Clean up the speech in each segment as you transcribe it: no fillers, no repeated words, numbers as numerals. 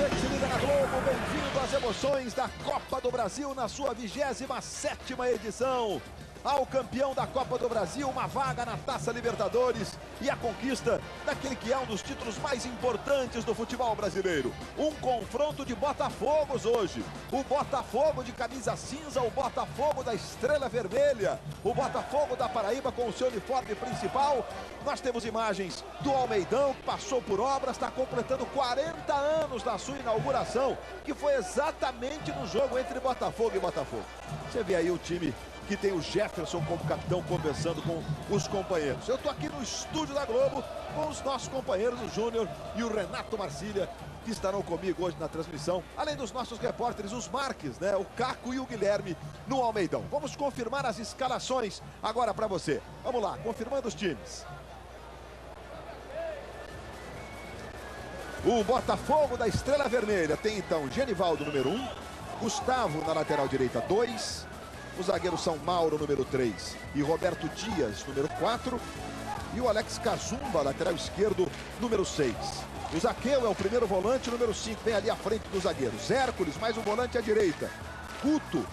Você que se liga na Globo, bem-vindo às emoções da Copa do Brasil na sua 27ª edição. Ao campeão da Copa do Brasil, uma vaga na Taça Libertadores e a conquista daquele que é um dos títulos mais importantes do futebol brasileiro. Um confronto de Botafogos hoje. O Botafogo de camisa cinza, o Botafogo da Estrela Vermelha, o Botafogo da Paraíba com o seu uniforme principal. Nós temos imagens do Almeidão, que passou por obras, está completando 40 anos da sua inauguração, que foi exatamente no jogo entre Botafogo e Botafogo. Você vê aí o time que tem o Jefferson como capitão conversando com os companheiros. Eu estou aqui no estúdio da Globo com os nossos companheiros, o Júnior e o Renato Marcília, que estarão comigo hoje na transmissão, além dos nossos repórteres, os Marques, né? O Caco e o Guilherme no Almeidão. Vamos confirmar as escalações agora para você. Vamos lá, confirmando os times. O Botafogo da Estrela Vermelha tem então Genivaldo, número 1, Gustavo na lateral direita, 2, os zagueiros são Mauro, número 3, e Roberto Dias, número 4, e o Alex Cazumba, lateral esquerdo, número 6. O Zaqueu é o primeiro volante, número 5, vem ali à frente dos zagueiros. Hércules, mais um volante à direita. Guto,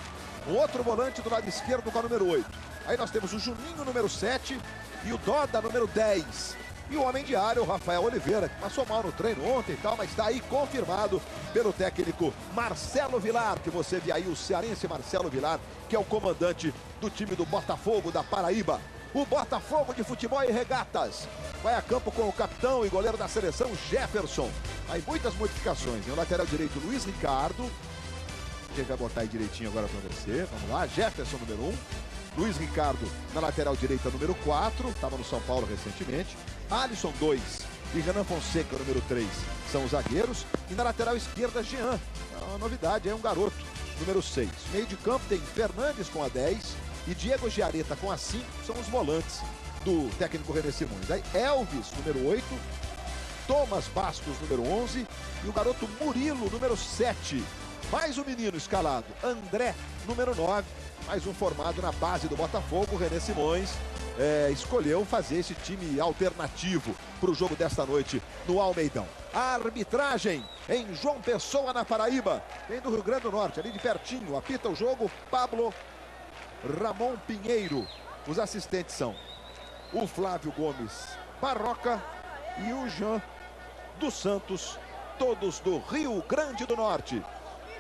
um outro volante do lado esquerdo com a número 8. Aí nós temos o Juninho, número 7, e o Doda, número 10. E o homem de área, o Rafael Oliveira, que passou mal no treino ontem e tal, mas está aí confirmado pelo técnico Marcelo Vilar, que você vê aí o cearense Marcelo Vilar, que é o comandante do time do Botafogo da Paraíba. O Botafogo de Futebol e Regatas vai a campo com o capitão e goleiro da seleção Jefferson. Aí muitas modificações, no lateral direito Luiz Ricardo, a gente vai botar aí direitinho agora para você, vamos lá, Jefferson, número 1, Luiz Ricardo na lateral direita, número 4, estava no São Paulo recentemente. Alisson, 2, e Renan Fonseca, número 3, são os zagueiros. E na lateral esquerda, Jean, é uma novidade, é um garoto, número 6. Meio de campo tem Fernandes com a 10 e Diego Giareta com a 5, são os volantes do técnico René Simões. Aí Elvis, número 8, Thomas Bastos, número 11, e o garoto Murilo, número 7. Mais um menino escalado, André, número 9, mais um formado na base do Botafogo. René Simões escolheu fazer esse time alternativo para o jogo desta noite no Almeidão. A arbitragem em João Pessoa, na Paraíba, vem do Rio Grande do Norte, ali de pertinho, apita o jogo Pablo Ramon Pinheiro. Os assistentes são o Flávio Gomes Barroca e o Jean dos Santos, todos do Rio Grande do Norte.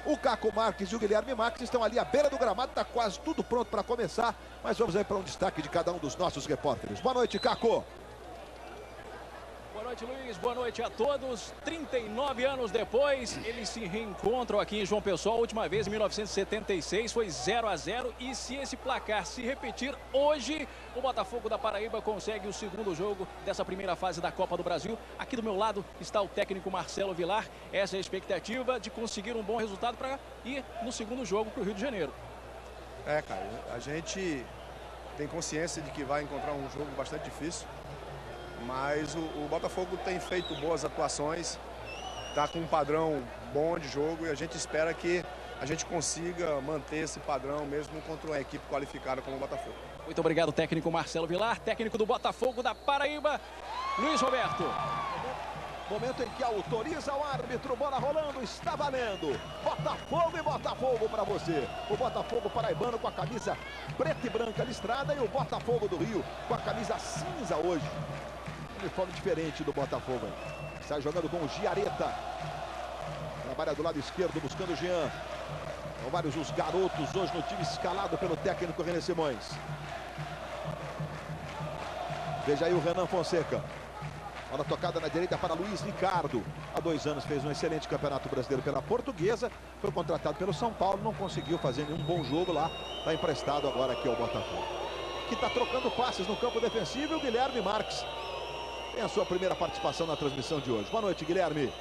O Caco Marques e o Guilherme Marques estão ali à beira do gramado, está quase tudo pronto para começar, mas vamos aí para um destaque de cada um dos nossos repórteres. Boa noite, Caco. Boa noite, Luiz. Boa noite a todos. 39 anos depois, eles se reencontram aqui em João Pessoa. A última vez, em 1976, foi 0-0. E se esse placar se repetir hoje, o Botafogo da Paraíba consegue o segundo jogo dessa primeira fase da Copa do Brasil. Aqui do meu lado está o técnico Marcelo Vilar. Essa é a expectativa de conseguir um bom resultado para ir no segundo jogo para o Rio de Janeiro. Cara, a gente tem consciência de que vai encontrar um jogo bastante difícil. Mas o Botafogo tem feito boas atuações, está com um padrão bom de jogo e a gente espera que a gente consiga manter esse padrão mesmo contra uma equipe qualificada como o Botafogo. Muito obrigado, técnico Marcelo Vilar, técnico do Botafogo da Paraíba, Luiz Roberto. Momento em que autoriza o árbitro, bola rolando, está valendo. Botafogo e Botafogo para você. O Botafogo paraibano com a camisa preta e branca listrada e o Botafogo do Rio com a camisa cinza hoje. Uniforme diferente do Botafogo. Sai jogando com o Giareta. Trabalha do lado esquerdo buscando o Jean. São vários os garotos hoje no time escalado pelo técnico René Simões. Veja aí o Renan Fonseca. Bola tocada na direita para Luiz Ricardo. Há 2 anos fez um excelente campeonato brasileiro pela Portuguesa. Foi contratado pelo São Paulo, não conseguiu fazer nenhum bom jogo lá. Está emprestado agora aqui ao Botafogo. Que está trocando passes no campo defensivo, o Guilherme Marques. Tem a sua primeira participação na transmissão de hoje. Boa noite, Guilherme.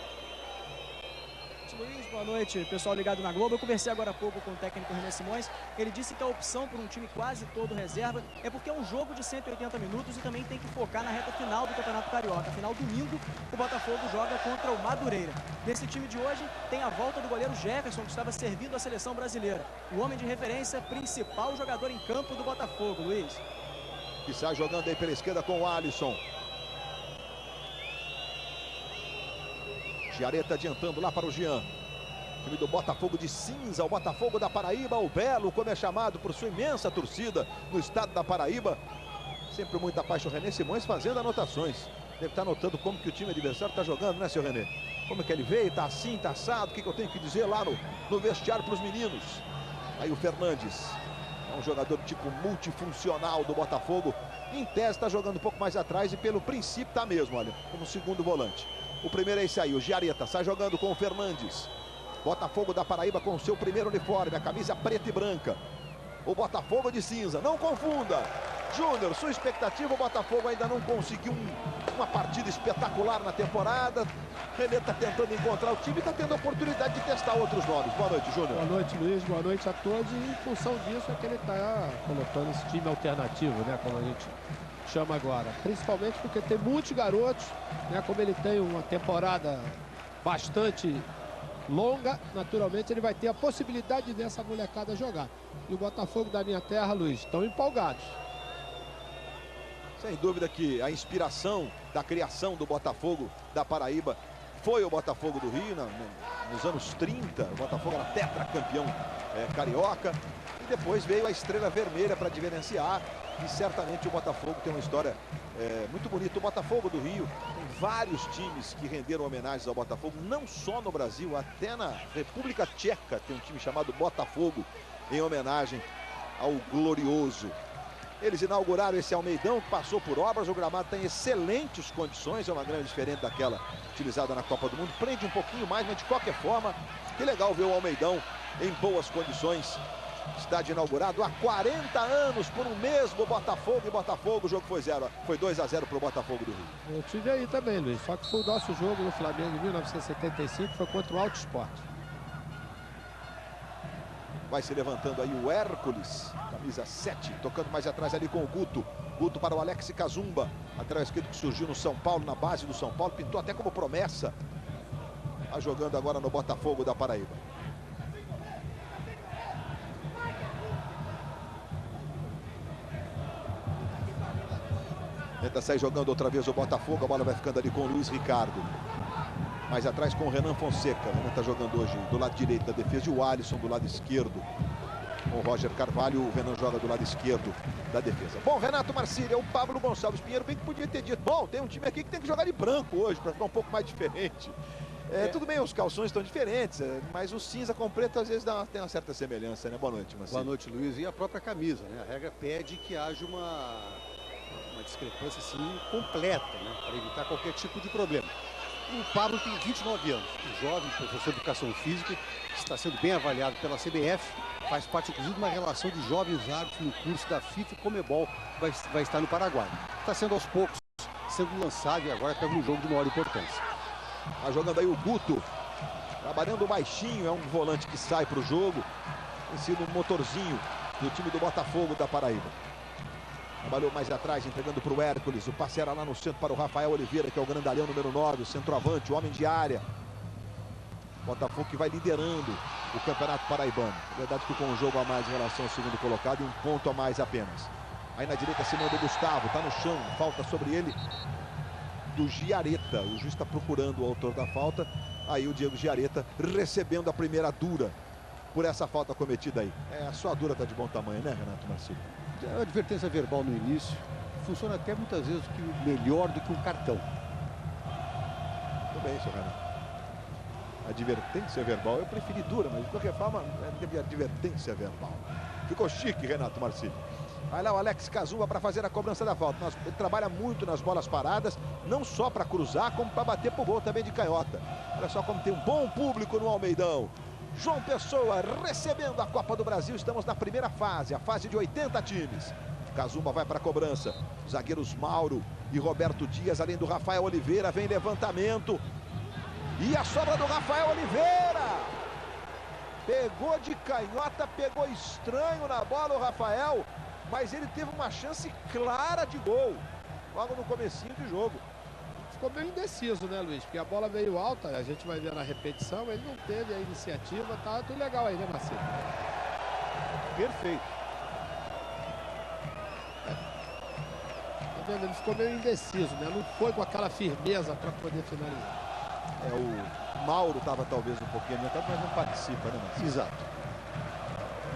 Luiz, boa noite, pessoal ligado na Globo. Eu conversei agora há pouco com o técnico René Simões. Ele disse que a opção por um time quase todo reserva é porque é um jogo de 180 minutos e também tem que focar na reta final do Campeonato Carioca. Afinal, domingo, o Botafogo joga contra o Madureira. Nesse time de hoje, tem a volta do goleiro Jefferson, que estava servindo a seleção brasileira. O homem de referência, principal jogador em campo do Botafogo, Luiz. Que sai jogando aí pela esquerda com o Alisson. Giaretta adiantando lá para o Jean. Time do Botafogo de cinza, o Botafogo da Paraíba, o Belo, como é chamado por sua imensa torcida no estado da Paraíba. Sempre muito apaixonado. O René Simões fazendo anotações. Deve estar anotando como que o time adversário está jogando, né, seu René? Como é que ele veio, tá assim, tá assado, o que eu tenho que dizer lá no vestiário para os meninos. Aí o Fernandes, é um jogador tipo multifuncional do Botafogo. Em tese está jogando um pouco mais atrás e pelo princípio tá mesmo, olha, como segundo volante. O primeiro é esse aí, o Giaretta, sai jogando com o Fernandes. Botafogo da Paraíba com o seu primeiro uniforme, a camisa preta e branca. O Botafogo de cinza, não confunda. Júnior, sua expectativa, o Botafogo ainda não conseguiu uma partida espetacular na temporada. René está tentando encontrar o time e está tendo a oportunidade de testar outros nomes. Boa noite, Júnior. Boa noite, Luiz. Boa noite a todos. E em função disso é que ele está colocando esse time alternativo, né? Como a gente chama agora. Principalmente porque tem muitos garotos, né? Como ele tem uma temporada bastante longa, naturalmente ele vai ter a possibilidade de ver essa molecada jogar. E o Botafogo da minha terra, Luiz, estão empolgados. Sem dúvida que a inspiração da criação do Botafogo da Paraíba foi o Botafogo do Rio, nos anos 30. O Botafogo era tetracampeão carioca. E depois veio a Estrela Vermelha para diferenciar. E certamente o Botafogo tem uma história muito bonita. O Botafogo do Rio tem vários times que renderam homenagens ao Botafogo, não só no Brasil, até na República Tcheca tem um time chamado Botafogo, em homenagem ao glorioso. Eles inauguraram esse Almeidão, que passou por obras, o gramado tem excelentes condições, é uma grande diferente daquela utilizada na Copa do Mundo, prende um pouquinho mais, mas de qualquer forma, que legal ver o Almeidão em boas condições. Estádio inaugurado há 40 anos por um mesmo Botafogo e Botafogo, o jogo foi 2 a 0 para o Botafogo do Rio. Eu tive aí também, Luiz, só que foi o nosso jogo no Flamengo em 1975, foi contra o Alto Esporte. Vai se levantando aí o Hércules, camisa 7, tocando mais atrás ali com o Guto. Guto para o Alex Cazumba, lateral esquerdo que surgiu no São Paulo, na base do São Paulo, pintou até como promessa. Está jogando agora no Botafogo da Paraíba. Tenta sair jogando outra vez o Botafogo, a bola vai ficando ali com o Luiz Ricardo. Mais atrás com o Renan Fonseca. O Renan está jogando hoje do lado direito da defesa e o Alisson do lado esquerdo. Com o Roger Carvalho, o Renan joga do lado esquerdo da defesa. Bom, Renato Marcília, o Pablo Gonçalves Pinheiro bem que podia ter dito, bom, tem um time aqui que tem que jogar de branco hoje, para ficar um pouco mais diferente. Tudo bem, os calções estão diferentes, mas o cinza com preto às vezes tem uma certa semelhança, né? Boa noite, Marcília. Boa noite, Luiz. E a própria camisa, né? A regra pede que haja uma discrepância assim completa, né? Para evitar qualquer tipo de problema. O Pablo tem 29 anos, um jovem professor de educação física, está sendo bem avaliado pela CBF, faz parte inclusive de uma relação de jovens árbitros no curso da FIFA e Comebol, vai estar no Paraguai. Está sendo aos poucos, sendo lançado e agora pega um jogo de maior importância. Está jogando aí o Guto, trabalhando baixinho, é um volante que sai para o jogo, tem sido um motorzinho do time do Botafogo da Paraíba. Trabalhou mais atrás, entregando para o Hércules. O passe era lá no centro para o Rafael Oliveira, que é o grandalhão número 9, o centroavante, o homem de área. Botafogo que vai liderando o Campeonato Paraibano. É verdade que com um jogo a mais em relação ao segundo colocado e um ponto a mais apenas. Aí na direita se manda o Gustavo, está no chão, falta sobre ele do Giaretta. O juiz está procurando o autor da falta. Aí o Diego Giaretta recebendo a primeira dura por essa falta cometida aí. Só a dura está de bom tamanho, né, Renato Marcílio? A advertência verbal no início funciona até muitas vezes melhor do que um cartão. Tudo bem, senhor Renato. Advertência verbal, eu preferi dura, mas de qualquer forma, advertência verbal. Ficou chique, Renato Marcílio. Vai lá o Alex Cazumba para fazer a cobrança da falta. Ele trabalha muito nas bolas paradas, não só para cruzar, como para bater pro gol também de canhota. Olha só como tem um bom público no Almeidão. João Pessoa recebendo a Copa do Brasil. Estamos na primeira fase, a fase de 80 times. Cazumba vai para a cobrança. Os zagueiros Mauro e Roberto Dias, além do Rafael Oliveira, vem levantamento. E a sobra do Rafael Oliveira. Pegou de canhota, pegou estranho na bola o Rafael, mas ele teve uma chance clara de gol, logo no comecinho de jogo. Ficou meio indeciso, né, Luiz? Porque a bola veio alta, a gente vai ver na repetição, ele não teve a iniciativa, tá tudo legal aí, né, Marcelo? Perfeito. Tá vendo? Ele ficou meio indeciso, né? Não foi com aquela firmeza para poder finalizar. Mauro estava talvez um pouquinho adiantado, mas não participa, né, Marcelo? Exato.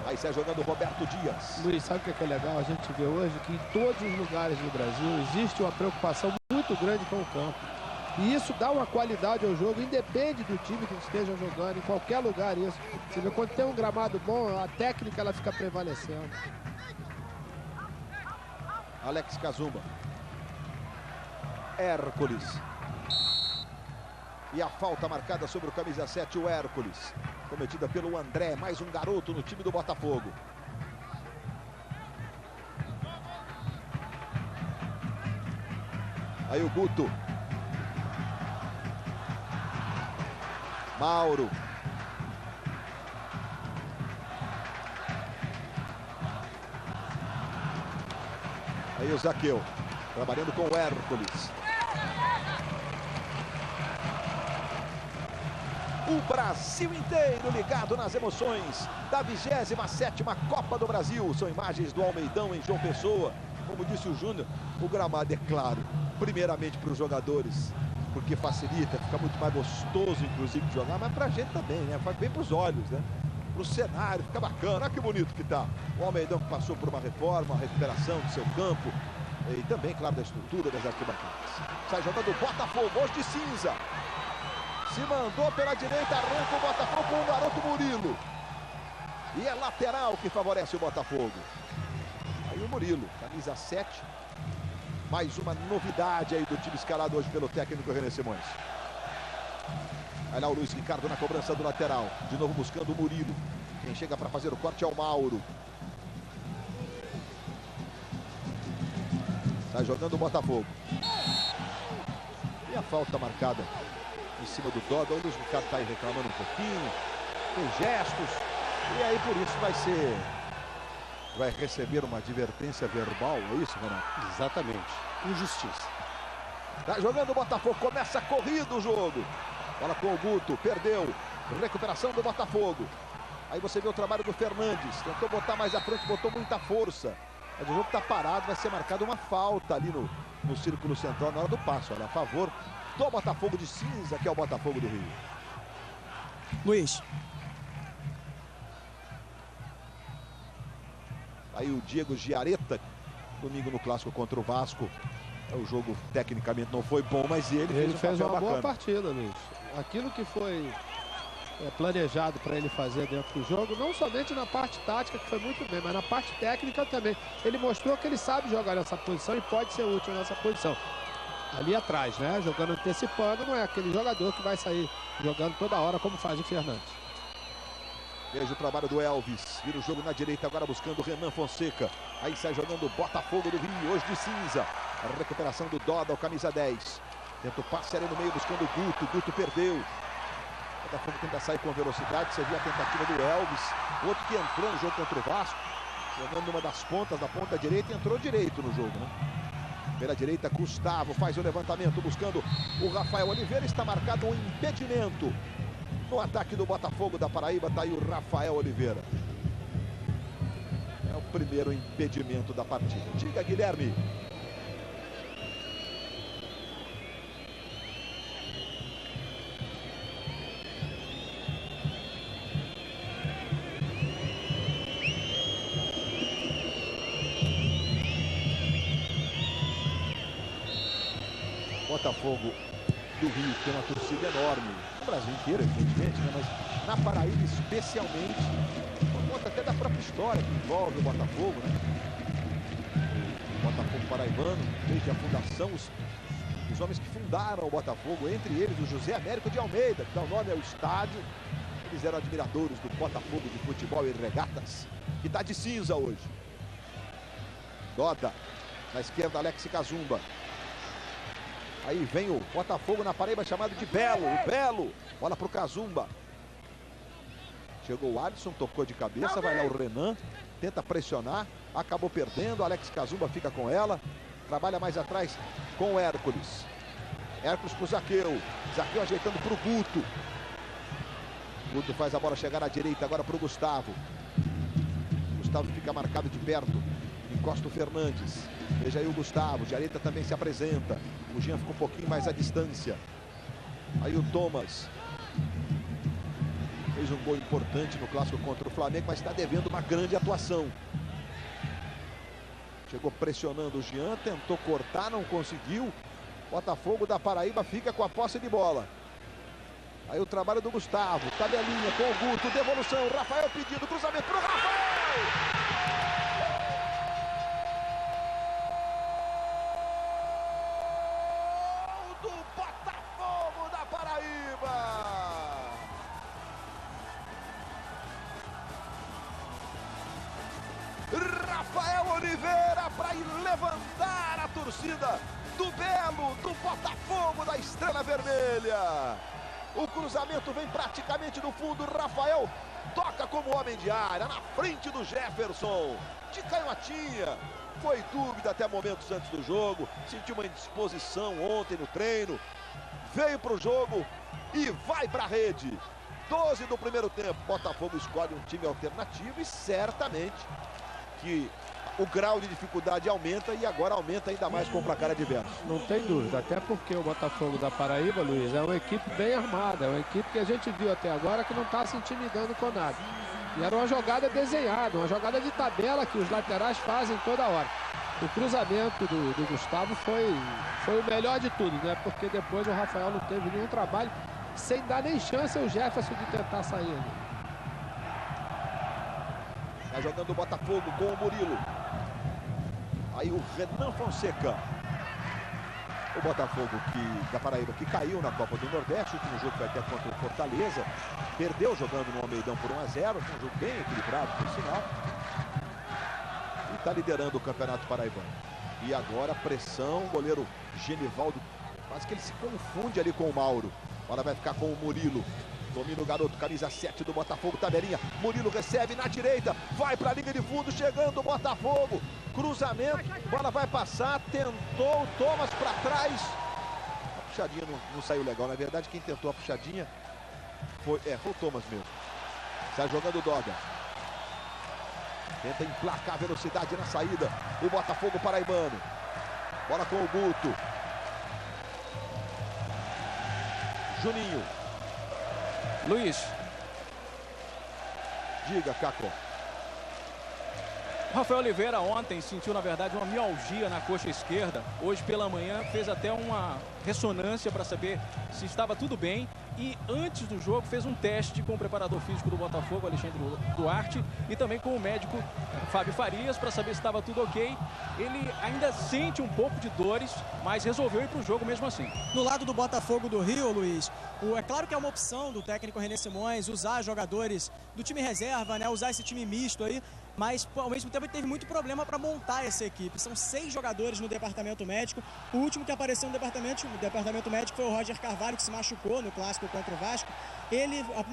Aí sai jogando o Roberto Dias. Luiz, sabe o que é legal? A gente vê hoje que em todos os lugares do Brasil existe uma preocupação muito grande com o campo. E isso dá uma qualidade ao jogo, independe do time que esteja jogando, em qualquer lugar isso. Você vê, quando tem um gramado bom, a técnica ela fica prevalecendo. Alex Cazumba. Hércules. E a falta marcada sobre o camisa 7, o Hércules. Cometida pelo André, mais um garoto no time do Botafogo. Aí o Guto. Mauro. Aí o Zaqueu, trabalhando com o Hércules. O Brasil inteiro ligado nas emoções da 27ª Copa do Brasil. São imagens do Almeidão em João Pessoa. Como disse o Júnior, o gramado é claro, primeiramente para os jogadores, porque facilita, fica muito mais gostoso, inclusive, de jogar, mas para a gente também, né? Faz bem para os olhos, né? Para o cenário, fica bacana. Olha que bonito que tá. O Almeidão que passou por uma reforma, uma recuperação do seu campo e também, claro, da estrutura das arquibancadas. Sai jogando o Botafogo, hoje de cinza. Se mandou pela direita, arranca o Botafogo com o garoto Murilo. E é lateral que favorece o Botafogo. Aí o Murilo, camisa 7. Mais uma novidade aí do time escalado hoje pelo técnico René Simões. Aí lá o Luiz Ricardo na cobrança do lateral. De novo buscando o Murilo. Quem chega para fazer o corte é o Mauro. Sai jogando o Botafogo. E a falta marcada em cima do Doda. O Luiz Ricardo está aí reclamando um pouquinho. Tem gestos. E aí por isso vai receber uma advertência verbal. É isso, Renato? Exatamente. Injustiça. Tá jogando o Botafogo. Começa a corrida o jogo. Bola com o Guto. Perdeu. Recuperação do Botafogo. Aí você vê o trabalho do Fernandes. Tentou botar mais à frente. Botou muita força. Mas o jogo está parado. Vai ser marcada uma falta ali no círculo central na hora do passo. Olha, a favor do Botafogo de cinza, que é o Botafogo do Rio. Luiz. Aí o Diego Giaretta, domingo no clássico contra o Vasco. O jogo tecnicamente não foi bom, mas ele fez uma bacana. boa partida, Luiz. Aquilo que foi planejado para ele fazer dentro do jogo, não somente na parte tática, que foi muito bem, mas na parte técnica também. Ele mostrou que ele sabe jogar nessa posição e pode ser útil nessa posição. Ali atrás, né? Jogando antecipando, não é aquele jogador que vai sair jogando toda hora como faz o Fernandes. Veja o trabalho do Elvis. Vira o jogo na direita agora buscando o Renan Fonseca. Aí sai jogando o Botafogo do Rio, hoje de cinza. A recuperação do Doda, o camisa 10. Tenta o passe ali no meio buscando o Guto. Guto perdeu. O Botafogo tenta sair com velocidade. Você viu a tentativa do Elvis. Outro que entrou no jogo contra o Vasco. Jogando numa das pontas, da ponta direita, e entrou direito no jogo, né? Pela direita, Gustavo faz o levantamento buscando o Rafael Oliveira. Está marcado um impedimento no ataque do Botafogo da Paraíba. Está aí o Rafael Oliveira. É o primeiro impedimento da partida. Diga, Guilherme. Botafogo do Rio tem uma torcida enorme, no Brasil inteiro, evidentemente, né? Mas na Paraíba especialmente, por conta até da própria história que envolve o Botafogo, né? O Botafogo paraibano, desde a fundação, os homens que fundaram o Botafogo, entre eles o José Américo de Almeida, que dá o nome ao estádio. Eles eram admiradores do Botafogo de futebol e regatas, que está de cinza hoje. Doda, na esquerda, Alex Cazumba. Aí vem o Botafogo na Paraíba, chamado de Belo. O Belo, bola para o Cazumba. Chegou o Alisson, tocou de cabeça, vai lá o Renan. Tenta pressionar, acabou perdendo. Alex Cazumba fica com ela. Trabalha mais atrás com o Hércules. Hércules para o Zaqueu. Zaqueu ajeitando para o Guto. Guto faz a bola chegar à direita agora para o Gustavo. Gustavo fica marcado de perto. Encosta o Fernandes. Veja aí o Gustavo. Giaretta também se apresenta. O Jean fica um pouquinho mais à distância. Aí o Thomas. Fez um gol importante no clássico contra o Flamengo, mas está devendo uma grande atuação. Chegou pressionando o Jean, tentou cortar, não conseguiu. Botafogo da Paraíba fica com a posse de bola. Aí o trabalho do Gustavo, tabelinha com o Guto, devolução, Rafael pedindo, cruzamento para o Rafael! Gol do Botafogo da Paraíba! Rafael Oliveira para levantar a torcida do Belo, do Botafogo da Estrela Vermelha. O cruzamento vem praticamente do fundo. Rafael toca como homem de área, na frente do Jefferson. De canhotinha. Foi dúvida até momentos antes do jogo. Sentiu uma indisposição ontem no treino. Veio para o jogo e vai para a rede. 12 do primeiro tempo. Botafogo escolhe um time alternativo e certamente que o grau de dificuldade aumenta e agora aumenta ainda mais com o placar adverso. Não tem dúvida, até porque o Botafogo da Paraíba, Luiz, é uma equipe bem armada, é uma equipe que a gente viu até agora que não está se intimidando com nada. E era uma jogada desenhada, uma jogada de tabela que os laterais fazem toda hora. O cruzamento do Gustavo foi o melhor de tudo, né? Porque depois o Rafael não teve nenhum trabalho, sem dar nem chance ao Jefferson de tentar sair ali. Tá jogando o Botafogo com o Murilo. Aí o Renan Fonseca. O Botafogo da Paraíba que caiu na Copa do Nordeste. O último jogo foi até contra o Fortaleza. Perdeu jogando no Almeidão por 1 a 0. Foi um jogo bem equilibrado, por sinal. E está liderando o Campeonato Paraibano. E agora pressão. O goleiro Genivaldo. Quase que ele se confunde ali com o Mauro. Agora vai ficar com o Murilo. Domina o garoto, camisa 7 do Botafogo, tabelinha. Murilo recebe na direita, vai para a linha de fundo, chegando o Botafogo. Cruzamento, bola vai passar, tentou o Thomas para trás. A puxadinha não saiu legal, na verdade quem tentou a puxadinha foi o Thomas mesmo. Sai jogando o Doga. Tenta emplacar a velocidade na saída. O Botafogo paraibano. Bola com o Guto. Juninho. Luiz. Diga, Caco. O Rafael Oliveira ontem sentiu, na verdade, uma mialgia na coxa esquerda. Hoje pela manhã fez até uma ressonância para saber se estava tudo bem. E antes do jogo fez um teste com o preparador físico do Botafogo, Alexandre Duarte, e também com o médico Fábio Farias para saber se estava tudo ok. Ele ainda sente um pouco de dores, mas resolveu ir para o jogo mesmo assim. No lado do Botafogo do Rio, Luiz, é claro que é uma opção do técnico René Simões usar jogadores do time reserva, né? Usar esse time misto aí. Mas, ao mesmo tempo, ele teve muito problema para montar essa equipe. São 6 jogadores no departamento médico. O último que apareceu no departamento médico foi o Roger Carvalho, que se machucou no clássico contra o Vasco.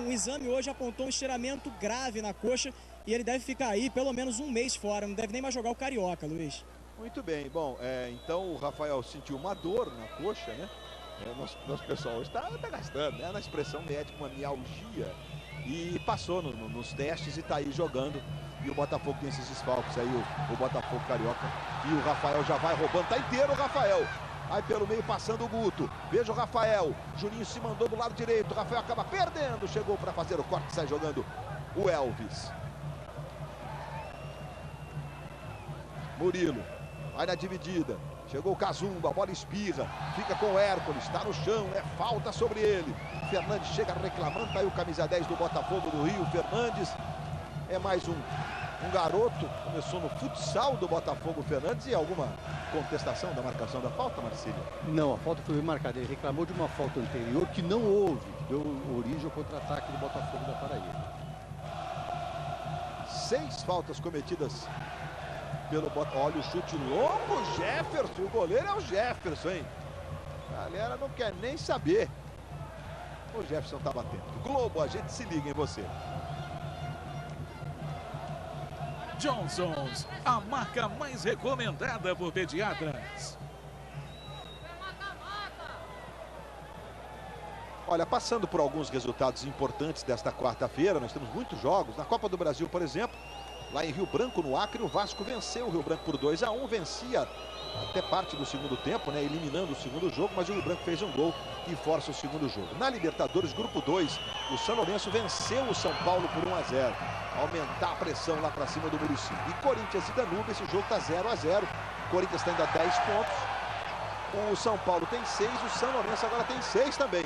O exame hoje apontou um estiramento grave na coxa e ele deve ficar aí pelo menos um mês fora. Não deve nem mais jogar o Carioca, Luiz. Muito bem. Bom, então o Rafael sentiu uma dor na coxa, né? Nosso pessoal hoje está gastando, né? Na expressão médica, uma mialgia. E passou nos testes e está aí jogando. E o Botafogo tem esses desfalques aí, o Botafogo Carioca. E o Rafael já vai roubando, tá inteiro o Rafael. Aí pelo meio passando o Guto. Veja o Rafael. Juninho se mandou do lado direito. O Rafael acaba perdendo. Chegou para fazer o corte, sai jogando o Elvis. Murilo. Vai na dividida. Chegou o Cazumba, a bola espirra. Fica com o Hércules, está no chão, é falta sobre ele. Fernandes chega reclamando, tá aí o camisa 10 do Botafogo do Rio, Fernandes. É mais um garoto, começou no futsal do Botafogo, Fernandes. E alguma contestação da marcação da falta, Marcílio? Não, a falta foi bem marcada. Ele reclamou de uma falta anterior que não houve, que deu origem ao contra-ataque do Botafogo da Paraíba. 6 faltas cometidas pelo Botafogo. Olha o chute longo, Jefferson. O goleiro é o Jefferson, hein? A galera não quer nem saber. O Jefferson tá batendo. Globo, a gente se liga em você. Johnson's, a marca mais recomendada por pediatras. Olha, passando por alguns resultados importantes desta quarta-feira, nós temos muitos jogos. Na Copa do Brasil, por exemplo, lá em Rio Branco, no Acre, o Vasco venceu o Rio Branco por 2 a 1, vencia até parte do segundo tempo, né, eliminando o segundo jogo, mas o Rio Branco fez um gol e força o segundo jogo. Na Libertadores, grupo 2, o São Lourenço venceu o São Paulo por 1-0. Aumentar a pressão lá para cima do Muricy. E Corinthians e Danúbio, esse jogo está 0-0. Corinthians está ainda 10 pontos. O São Paulo tem 6, o São Lourenço agora tem 6 também.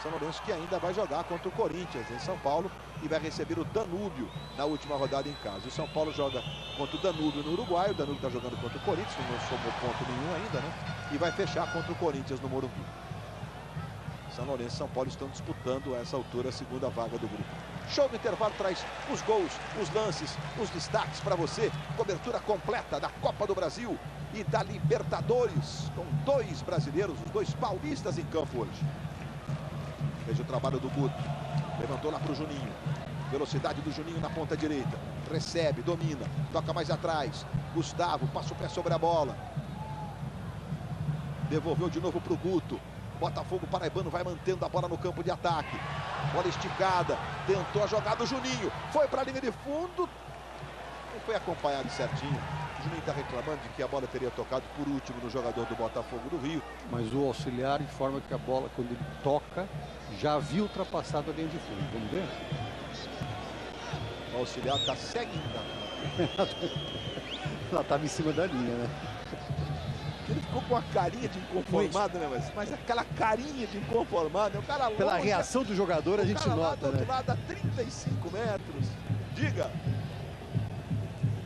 São Lourenço que ainda vai jogar contra o Corinthians em São Paulo e vai receber o Danúbio na última rodada em casa. O São Paulo joga contra o Danúbio no Uruguai, o Danúbio está jogando contra o Corinthians, não somou ponto nenhum ainda, né? E vai fechar contra o Corinthians no Morumbi. São Lourenço e São Paulo estão disputando a essa altura a segunda vaga do grupo. Show do Intervalo traz os gols, os lances, os destaques para você. Cobertura completa da Copa do Brasil e da Libertadores, com 2 brasileiros, os 2 paulistas em campo hoje. Veja o trabalho do Guto. Levantou lá para o Juninho. Velocidade do Juninho na ponta direita. Recebe, domina, toca mais atrás. Gustavo passa o pé sobre a bola. Devolveu de novo para o Guto. Botafogo paraibano vai mantendo a bola no campo de ataque. Bola esticada. Tentou a jogada, o Juninho. Foi para a linha de fundo. E foi acompanhado certinho. O Juninho está reclamando de que a bola teria tocado por último no jogador do Botafogo do Rio. Mas o auxiliar informa que a bola, quando ele toca, já havia ultrapassado a linha de fundo. Vamos ver? O auxiliar está seguindo. Ela estava em cima da linha, né? Ele ficou com a carinha de inconformado, né? Mas aquela carinha de inconformado, o cara pela longe, reação do jogador a gente nota, do outro lado a 35 metros. Diga.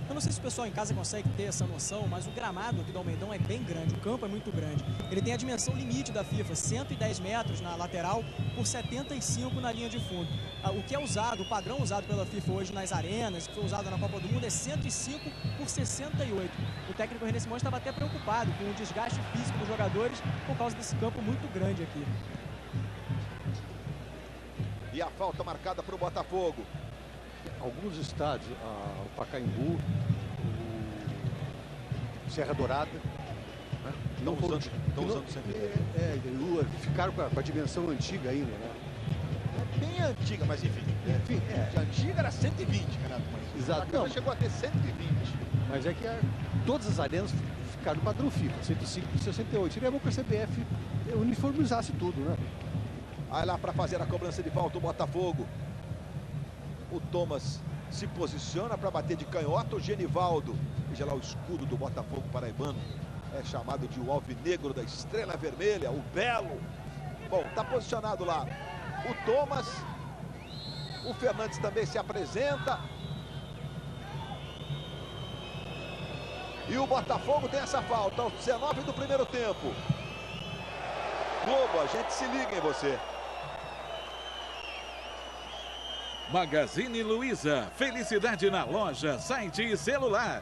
Eu não sei se o pessoal em casa consegue ter essa noção, mas o gramado aqui do Almeidão é bem grande, o campo é muito grande. Ele tem a dimensão limite da FIFA, 110 metros na lateral por 75 na linha de fundo. O que é usado, o padrão usado pela FIFA hoje nas arenas, que foi usado na Copa do Mundo, é 105 por 68. O técnico René Simões estava até preocupado com o desgaste físico dos jogadores por causa desse campo muito grande aqui. E a falta marcada para o Botafogo. Alguns estádios, o Pacaembu, o Serra Dourada, né? Não foram usando sempre. Ficaram com a dimensão antiga ainda, né? É bem antiga, mas enfim. De antiga era 120, Renato. Mas exato. Não, chegou a ter 120. Mas é que todas as arenas ficaram no padrão FIFA, 105 por 68. Seria bom que a CBF uniformizasse tudo, né? Vai lá para fazer a cobrança de falta o Botafogo. O Thomas se posiciona para bater de canhota. O Genivaldo, veja lá o escudo do Botafogo paraibano, é chamado de o alvinegro da Estrela Vermelha, o Belo. Bom, está posicionado lá o Thomas. O Fernandes também se apresenta. E o Botafogo tem essa falta aos 19 do primeiro tempo. Globo, a gente se liga em você. Magazine Luiza, felicidade na loja, site e celular.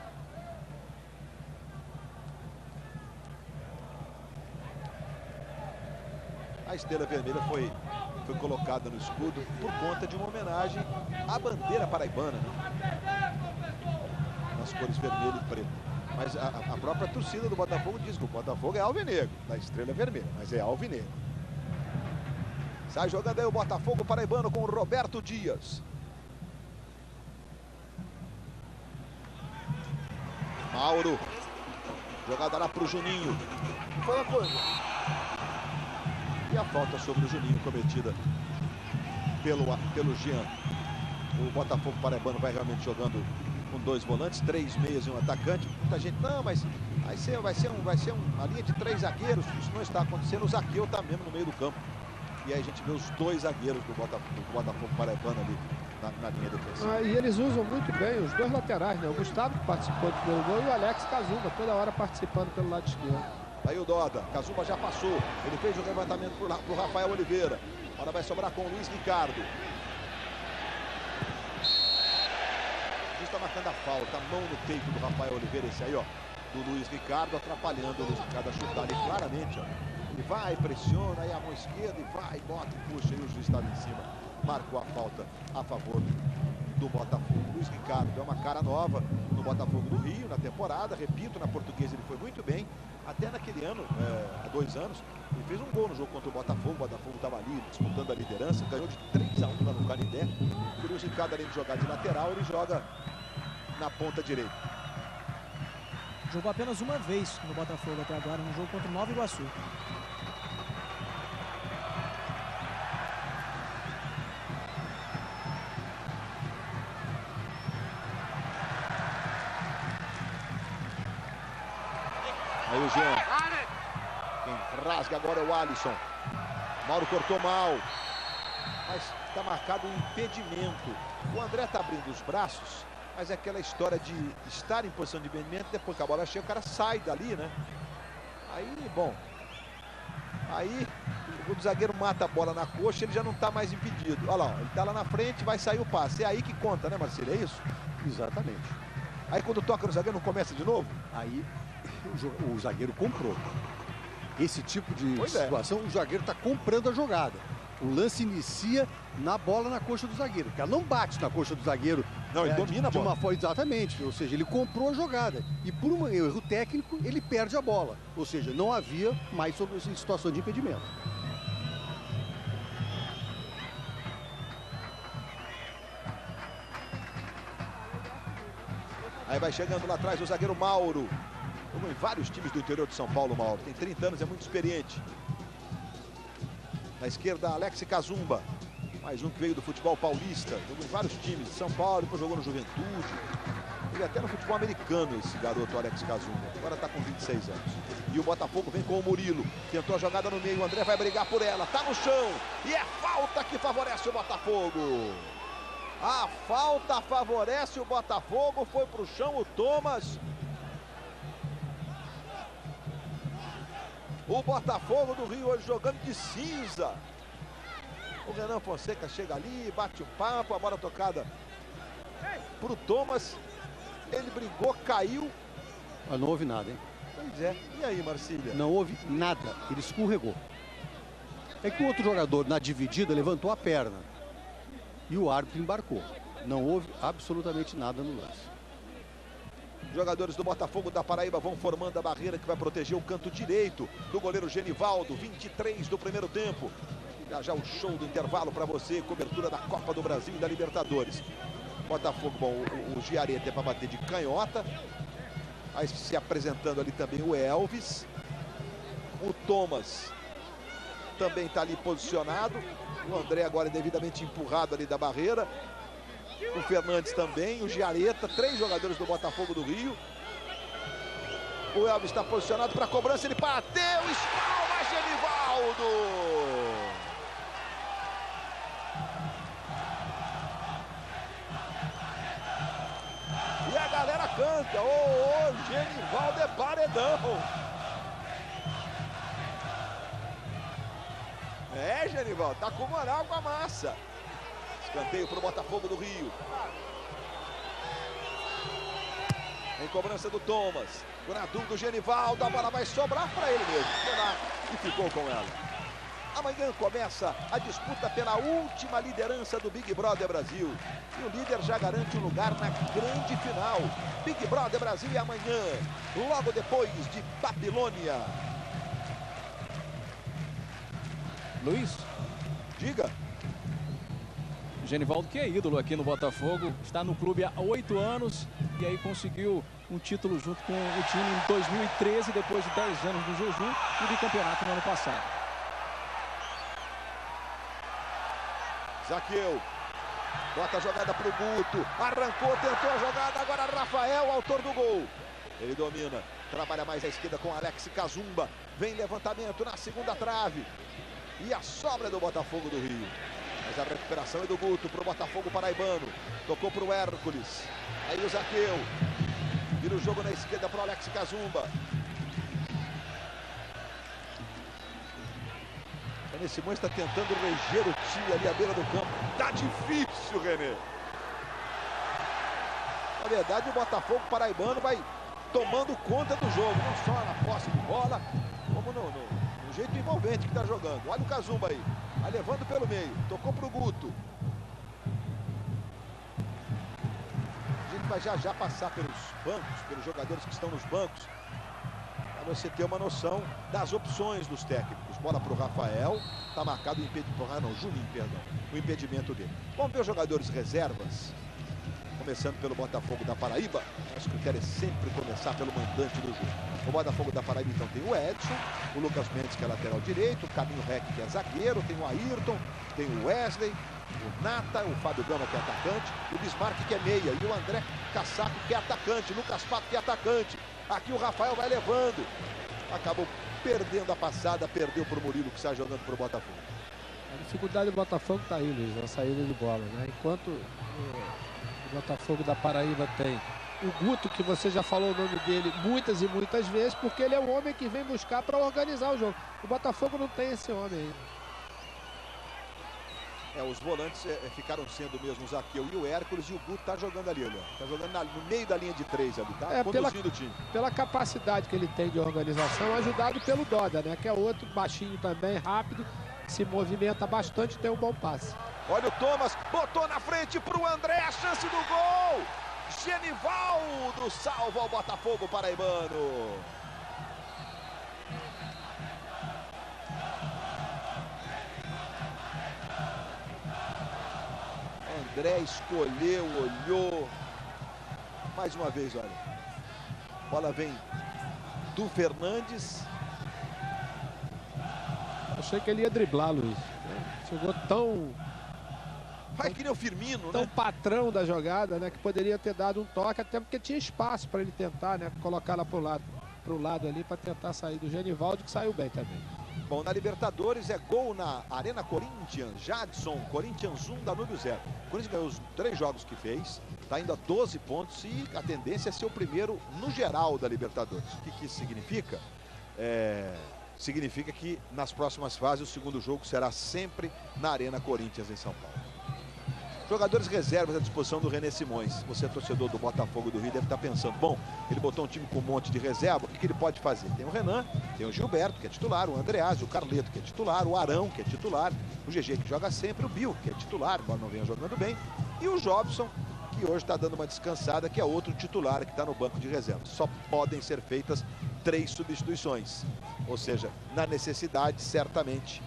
A Estrela Vermelha foi colocada no escudo por conta de uma homenagem à bandeira paraibana, né? Nas cores vermelho e preto. Mas a própria torcida do Botafogo diz que o Botafogo é alvinegro, da Estrela Vermelha, mas é alvinegro. Sai jogando aí o Botafogo paraibano com o Roberto Dias. Mauro. Jogada lá para o Juninho. Foi uma coisa. E a falta sobre o Juninho cometida pelo Jean. O Botafogo paraibano vai realmente jogando com 2 volantes, 3 meias e um atacante. Muita gente, não, mas vai ser uma linha de 3 zagueiros. Isso não está acontecendo. O Zaqueu está mesmo no meio do campo. E aí a gente vê os 2 zagueiros do Botafogo paraibano ali na linha defensiva. E eles usam muito bem os 2 laterais, né? O Gustavo, que participou do primeiro gol, e o Alex Cazumba, toda hora participando pelo lado esquerdo. Aí o Doda, Cazumba já passou. Ele fez o levantamento pro Rafael Oliveira. Agora vai sobrar com o Luiz Ricardo. Está marcando a falta, a mão no peito do Rafael Oliveira, esse aí, ó, do Luiz Ricardo, atrapalhando o Luiz Ricardo a chutar ali claramente, ó. Ele vai, pressiona, aí a mão esquerda e vai, bota e puxa, e o juiz estava em cima. Marcou a falta a favor do Botafogo. Luiz Ricardo é uma cara nova no Botafogo do Rio, na temporada, repito, na Portuguesa ele foi muito bem. Até naquele ano, há 2 anos, ele fez um gol no jogo contra o Botafogo estava ali disputando a liderança, ganhou de 3-1 lá no Canindé. O Luiz Ricardo, além de jogar de lateral, ele joga na ponta direita. Jogou apenas uma vez no Botafogo até agora, no jogo contra o Nova Iguaçu. Aí o Jean. Quem rasga agora é o Alisson. Mauro cortou mal. Mas está marcado um impedimento. O André está abrindo os braços, mas é aquela história de estar em posição de impedimento, depois que a bola chega, o cara sai dali, né? Aí, bom. Aí, o zagueiro mata a bola na coxa, ele já não está mais impedido. Olha lá, ele está lá na frente, vai sair o passe. É aí que conta, né, Marcelo? É isso? Exatamente. Aí quando toca no zagueiro, não começa de novo? Aí o zagueiro comprou. Esse tipo de Pois situação, o zagueiro está comprando a jogada. O lance inicia na bola na coxa do zagueiro, porque ela não bate na coxa do zagueiro. Não, ele domina a bola. Uma forma, exatamente, ou seja, ele comprou a jogada. E por um erro técnico, ele perde a bola. Ou seja, não havia mais situação de impedimento. Aí vai chegando lá atrás o zagueiro Mauro. Jogou em vários times do interior de São Paulo, Mauro. Tem 30 anos, é muito experiente. Na esquerda, Alex Cazumba. Mais um que veio do futebol paulista. Jogou em vários times de São Paulo, depois jogou no Juventude. Ele até no futebol americano, esse garoto Alex Cazumba. Agora está com 26 anos. E o Botafogo vem com o Murilo. Tentou a jogada no meio, o André vai brigar por ela. Tá no chão. E é falta que favorece o Botafogo. A falta favorece o Botafogo. Foi pro chão o Thomas. O Botafogo do Rio hoje jogando de cinza. O Renan Fonseca chega ali, bate um papo, a bola tocada pro Thomas. Ele brigou, caiu. Mas não houve nada, hein? Pois é. E aí, Marcília? Não houve nada. Ele escorregou. É que o outro jogador, na dividida, levantou a perna. E o árbitro embarcou. Não houve absolutamente nada no lance. Jogadores do Botafogo da Paraíba vão formando a barreira que vai proteger o canto direito do goleiro Genivaldo. 23 do primeiro tempo. E já o show do intervalo para você. Cobertura da Copa do Brasil e da Libertadores. Botafogo, bom, o Giareta é para bater de canhota. Aí se apresentando ali também o Elvis. O Thomas também está ali posicionado. O André agora é devidamente empurrado ali da barreira. O Fernandes também, o Giareta, 3 jogadores do Botafogo do Rio. O Elvis está posicionado para a cobrança, ele bateu, espalma Genivaldo. E a galera canta, ô, Genivaldo é paredão. É, Genivaldo, tá com moral com a massa. Escanteio para o Botafogo do Rio. Em cobrança do Thomas. Na dúvida do Genivaldo, a bola vai sobrar para ele mesmo. E ficou com ela. Amanhã começa a disputa pela última liderança do Big Brother Brasil. E o líder já garante um lugar na grande final. Big Brother Brasil é amanhã, logo depois de Babilônia. Luiz? Diga. Genivaldo, que é ídolo aqui no Botafogo, está no clube há 8 anos e aí conseguiu um título junto com o time em 2013, depois de 10 anos no jejum e de campeonato no ano passado. Zaqueu, bota a jogada pro Guto, arrancou, tentou a jogada, agora Rafael, autor do gol. Ele domina, trabalha mais à esquerda com Alex Cazumba, vem levantamento na segunda trave. E a sobra do Botafogo do Rio. Mas a recuperação é do Guto para o Botafogo paraibano. Tocou para o Hércules. Aí o Zaqueu. Vira o jogo na esquerda para o Alex Cazumba. René Simões está tentando reger o time ali à beira do campo. Tá difícil, René. Na verdade, o Botafogo paraibano vai tomando conta do jogo. Não só na posse de bola, como no jeito envolvente que está jogando. Olha o Cazumba aí. Vai levando pelo meio. Tocou pro Guto. A gente vai já passar pelos bancos, pelos jogadores que estão nos bancos, para você ter uma noção das opções dos técnicos. Bola pro Rafael. Está marcado o impedimento. Ah, não, Juninho, perdão. O impedimento dele. Vamos ver os jogadores reservas. começando pelo Botafogo da Paraíba. Nosso critério é sempre começar pelo mandante do jogo. O Botafogo da Paraíba, então, tem o Edson, o Lucas Mendes, que é lateral direito, o Caminho Rec, que é zagueiro, tem o Ayrton, tem o Wesley, o Nata, o Fábio Gama, que é atacante, o Bismarck, que é meia, e o André Cassaco, que é atacante, o Lucas Pato, que é atacante. Aqui o Rafael vai levando. Acabou perdendo a passada, perdeu para o Murilo, que está jogando para o Botafogo. A dificuldade do Botafogo está aí, Luiz, na saída de bola, né? Enquanto o Botafogo da Paraíba tem o Guto, que você já falou o nome dele muitas e muitas vezes, porque ele é o homem que vem buscar para organizar o jogo. O Botafogo não tem esse homem ainda. Os volantes ficaram sendo mesmo o Zaqueu e o Hércules, e o Guto tá jogando ali, olha. Tá jogando no meio da linha de 3 ali, tá? Conduzindo o time. Pela capacidade que ele tem de organização, ajudado pelo Doda, né? Que é outro baixinho também, rápido, se movimenta bastante, tem um bom passe. Olha o Thomas, botou na frente pro André, a chance do gol! Genivaldo salva o Botafogo paraibano. André escolheu, olhou. Mais uma vez, olha. Bola vem do Fernandes. Achei que ele ia driblar, Luiz. Chegou tão... Vai que nem o Firmino, tão né? patrão da jogada, né? Que poderia ter dado um toque, até porque tinha espaço para ele tentar, né? Colocar lá pro lado ali para tentar sair do Genivaldo, que saiu bem também. Bom, na Libertadores é gol na Arena Corinthians. Jadson, Corinthians 1, Danúbio 0. O Corinthians ganhou os 3 jogos que fez, está indo a 12 pontos e a tendência é ser o primeiro no geral da Libertadores. O que isso significa? Significa que nas próximas fases o segundo jogo será sempre na Arena Corinthians em São Paulo. Jogadores reservas à disposição do René Simões. Você, torcedor do Botafogo do Rio, deve estar pensando, bom, ele botou um time com um monte de reserva, o que ele pode fazer? Tem o Renan, tem o Gilberto, que é titular, o Andreazzi, o Carleto, que é titular, o Arão, que é titular, o GG, que joga sempre, o Bill, que é titular, embora não venha jogando bem, e o Jobson, que hoje está dando uma descansada, que é outro titular que está no banco de reservas. Só podem ser feitas 3 substituições. Ou seja, na necessidade, certamente,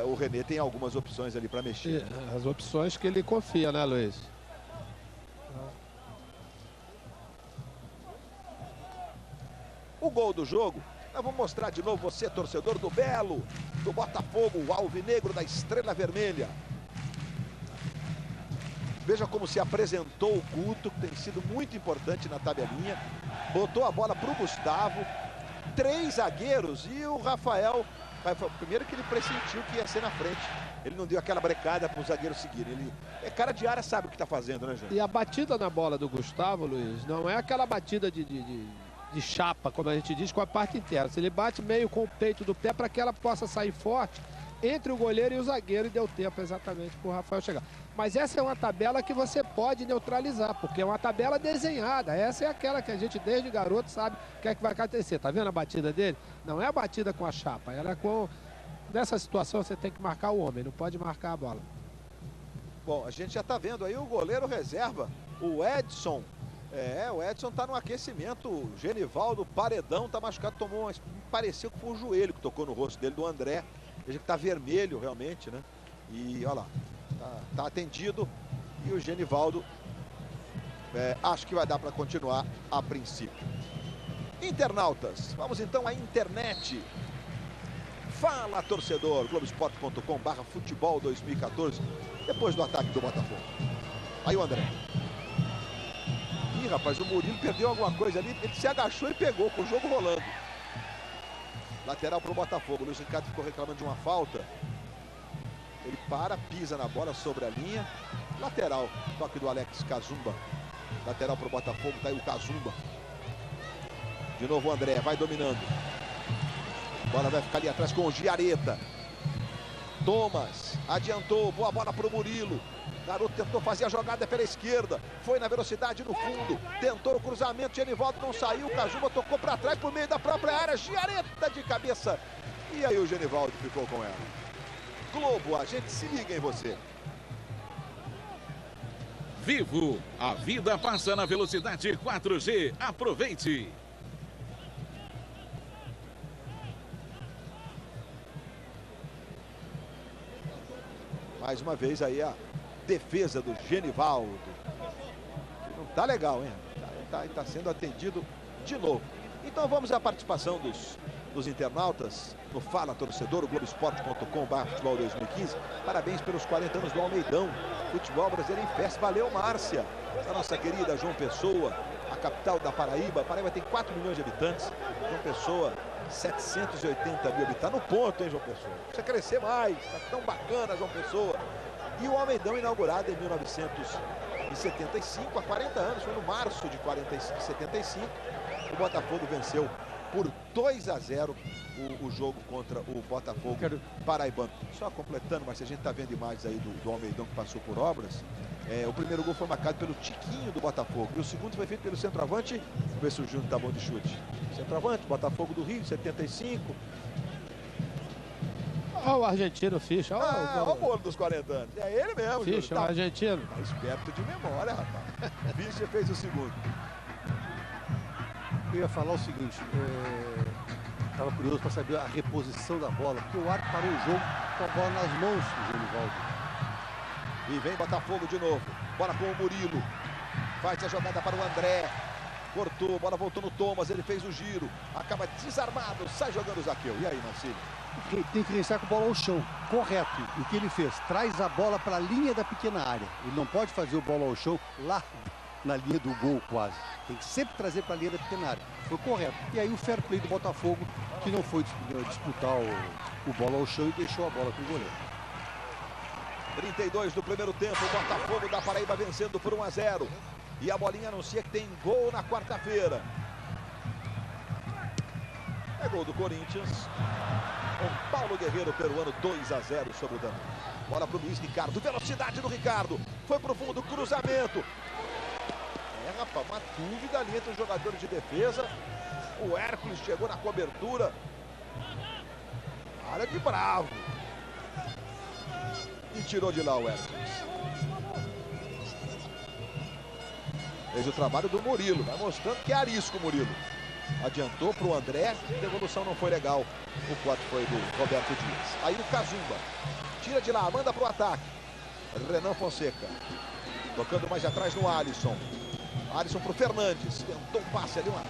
o René tem algumas opções ali para mexer. As opções que ele confia, né, Luiz? O gol do jogo, nós vamos mostrar de novo, você, torcedor do Belo, do Botafogo, o alvinegro da Estrela Vermelha. Veja como se apresentou o Guto, que tem sido muito importante na tabelinha. Botou a bola para o Gustavo. 3 zagueiros e o Rafael. Primeiro que ele pressentiu que ia ser na frente. Ele não deu aquela brecada para os zagueiros seguirem. Ele é cara de área, sabe o que está fazendo, né, gente? E a batida na bola do Gustavo, Luiz, não é aquela batida de chapa, como a gente diz, com a parte interna. Se ele bate meio com o peito do pé para que ela possa sair forte entre o goleiro e o zagueiro, e deu tempo exatamente para o Rafael chegar. Mas essa é uma tabela que você pode neutralizar, porque é uma tabela desenhada. Essa é aquela que a gente desde garoto sabe o que é que vai acontecer. Tá vendo a batida dele? Não é a batida com a chapa, ela com... Nessa situação você tem que marcar o homem, não pode marcar a bola. Bom, a gente já tá vendo aí o goleiro reserva, o Edson. O Edson tá no aquecimento, o Genivaldo Paredão tá machucado, tomou pareceu que foi o joelho que tocou no rosto dele, do André. Veja que tá vermelho realmente, né? E olha lá, tá atendido. E o Genivaldo, acho que vai dar para continuar a princípio. Internautas, vamos então à internet. Fala, torcedor, Globoesporte.com/futebol 2014, depois do ataque do Botafogo. Aí o André. Ih, rapaz, o Murilo perdeu alguma coisa ali, ele se agachou e pegou com o jogo rolando. Lateral para o Botafogo. O Luiz Ricardo ficou reclamando de uma falta. Ele pisa na bola sobre a linha. Lateral. Toque do Alex Cazumba. Lateral para o Botafogo. Tá aí o Cazumba. De novo o André. Vai dominando. A bola vai ficar ali atrás com o Giareta. Thomas. Adiantou. Boa bola para o Murilo. Garoto tentou fazer a jogada pela esquerda. Foi na velocidade no fundo. Tentou o cruzamento. Genivaldo não saiu. Cazumba tocou para trás por meio da própria área. Giareta de cabeça. E aí o Genivaldo ficou com ela. Globo, a gente se liga em você. Vivo. A vida passa na velocidade 4G. Aproveite. Mais uma vez aí a defesa do Genivaldo. Tá legal, hein? Tá sendo atendido de novo. Então vamos à participação dos internautas no Fala Torcedor, o Globoesporte.com/futebol 2015. Parabéns pelos 40 anos do Almeidão. Futebol brasileiro em festa. Valeu, Márcia. A nossa querida João Pessoa, a capital da Paraíba. A Paraíba tem 4 milhões de habitantes. João Pessoa, 780 mil habitantes. No ponto, hein, João Pessoa? Precisa crescer mais. Tá tão bacana, João Pessoa. E o Almeidão, inaugurado em 1975, há 40 anos, foi no março de 75. O Botafogo venceu por 2-0 o jogo contra o Botafogo paraibano. Só completando, mas se a gente está vendo imagens aí do Almeidão que passou por obras, o primeiro gol foi marcado pelo Tiquinho do Botafogo e o segundo foi feito pelo centroavante. Vamos ver se o Júnior tá bom de chute. Centroavante, Botafogo do Rio, 75. Olha o argentino Ficha. Olha o bolo dos 40 anos. É ele mesmo, Ficha, o argentino. Tá esperto de memória, rapaz. Ficha fez o segundo. Eu ia falar o seguinte, estava curioso para saber a reposição da bola, porque o árbitro parou o jogo com a bola nas mãos do Genivaldo. E vem Botafogo de novo. Bola com o Murilo. Faz a jogada para o André. Cortou, bola voltou no Thomas, ele fez o giro. Acaba desarmado, sai jogando o Zaqueu. E aí, Marcílio? Tem que iniciar com a bola ao chão, correto. E o que ele fez? Traz a bola para a linha da pequena área. Ele não pode fazer o bola ao chão lá na linha do gol quase. Tem que sempre trazer para a linha da pequena área. Foi correto. E aí o fair play do Botafogo, que não foi disputar o bola ao chão e deixou a bola com o goleiro. 32 do primeiro tempo, o Botafogo da Paraíba vencendo por 1-0. E a bolinha anuncia que tem gol na quarta-feira. É gol do Corinthians. Com Paulo Guerreiro, peruano, 2-0 sobre o Danilo. Bola para o Luiz Ricardo. Velocidade do Ricardo. Foi para o fundo, cruzamento. Rapaz, uma dúvida ali entre os jogadores de defesa. O Hércules chegou na cobertura. Área de bravo. E tirou de lá o Hércules. Fez o trabalho do Murilo. Vai mostrando que é arisco o Murilo. Adiantou para o André. A devolução não foi legal. O corte foi do Roberto Dias. Aí o Cazumba. Tira de lá, manda para o ataque. Renan Fonseca. Tocando mais atrás no Alisson. Alisson para o Fernandes. Tentou um passe ali. Uma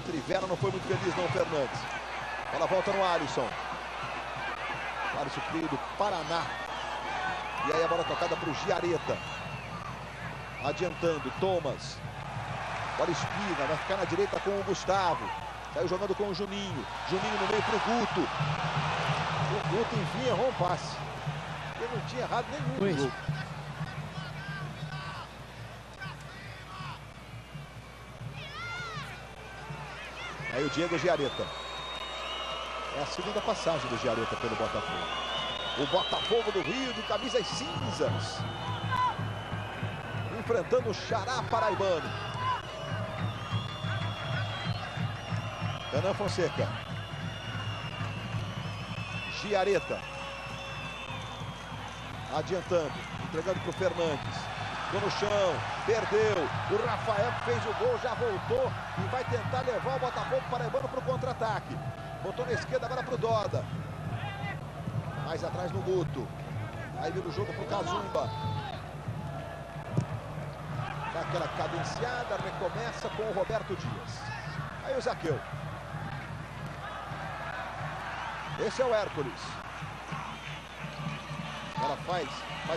trivela, não foi muito feliz não, Fernandes. Bola volta no Alisson. Alisson, filho do Paraná. E aí a bola tocada para o Giareta. Adiantando, Thomas. Bola espina, vai ficar na direita com o Gustavo. Saiu jogando com o Juninho. Juninho no meio para o Guto. O Guto, enfim, errou um passe. Ele não tinha errado nenhum no jogo. Aí o Diego Giareta. É a segunda passagem do Giareta pelo Botafogo. O Botafogo do Rio de camisas cinzas. Enfrentando o Xará paraibano. Renan Fonseca. Giareta. Adiantando. Entregando para o Fernandes. Ficou no chão. Perdeu. O Rafael fez o gol, já voltou. E vai tentar levar o Botafogo paraibano para o contra-ataque. Botou na esquerda agora para o Doda. Mais atrás no Guto. Aí vira o jogo para o Cazumba. Dá aquela cadenciada, recomeça com o Roberto Dias. Aí o Zaqueu. Esse é o Hércules. Ela faz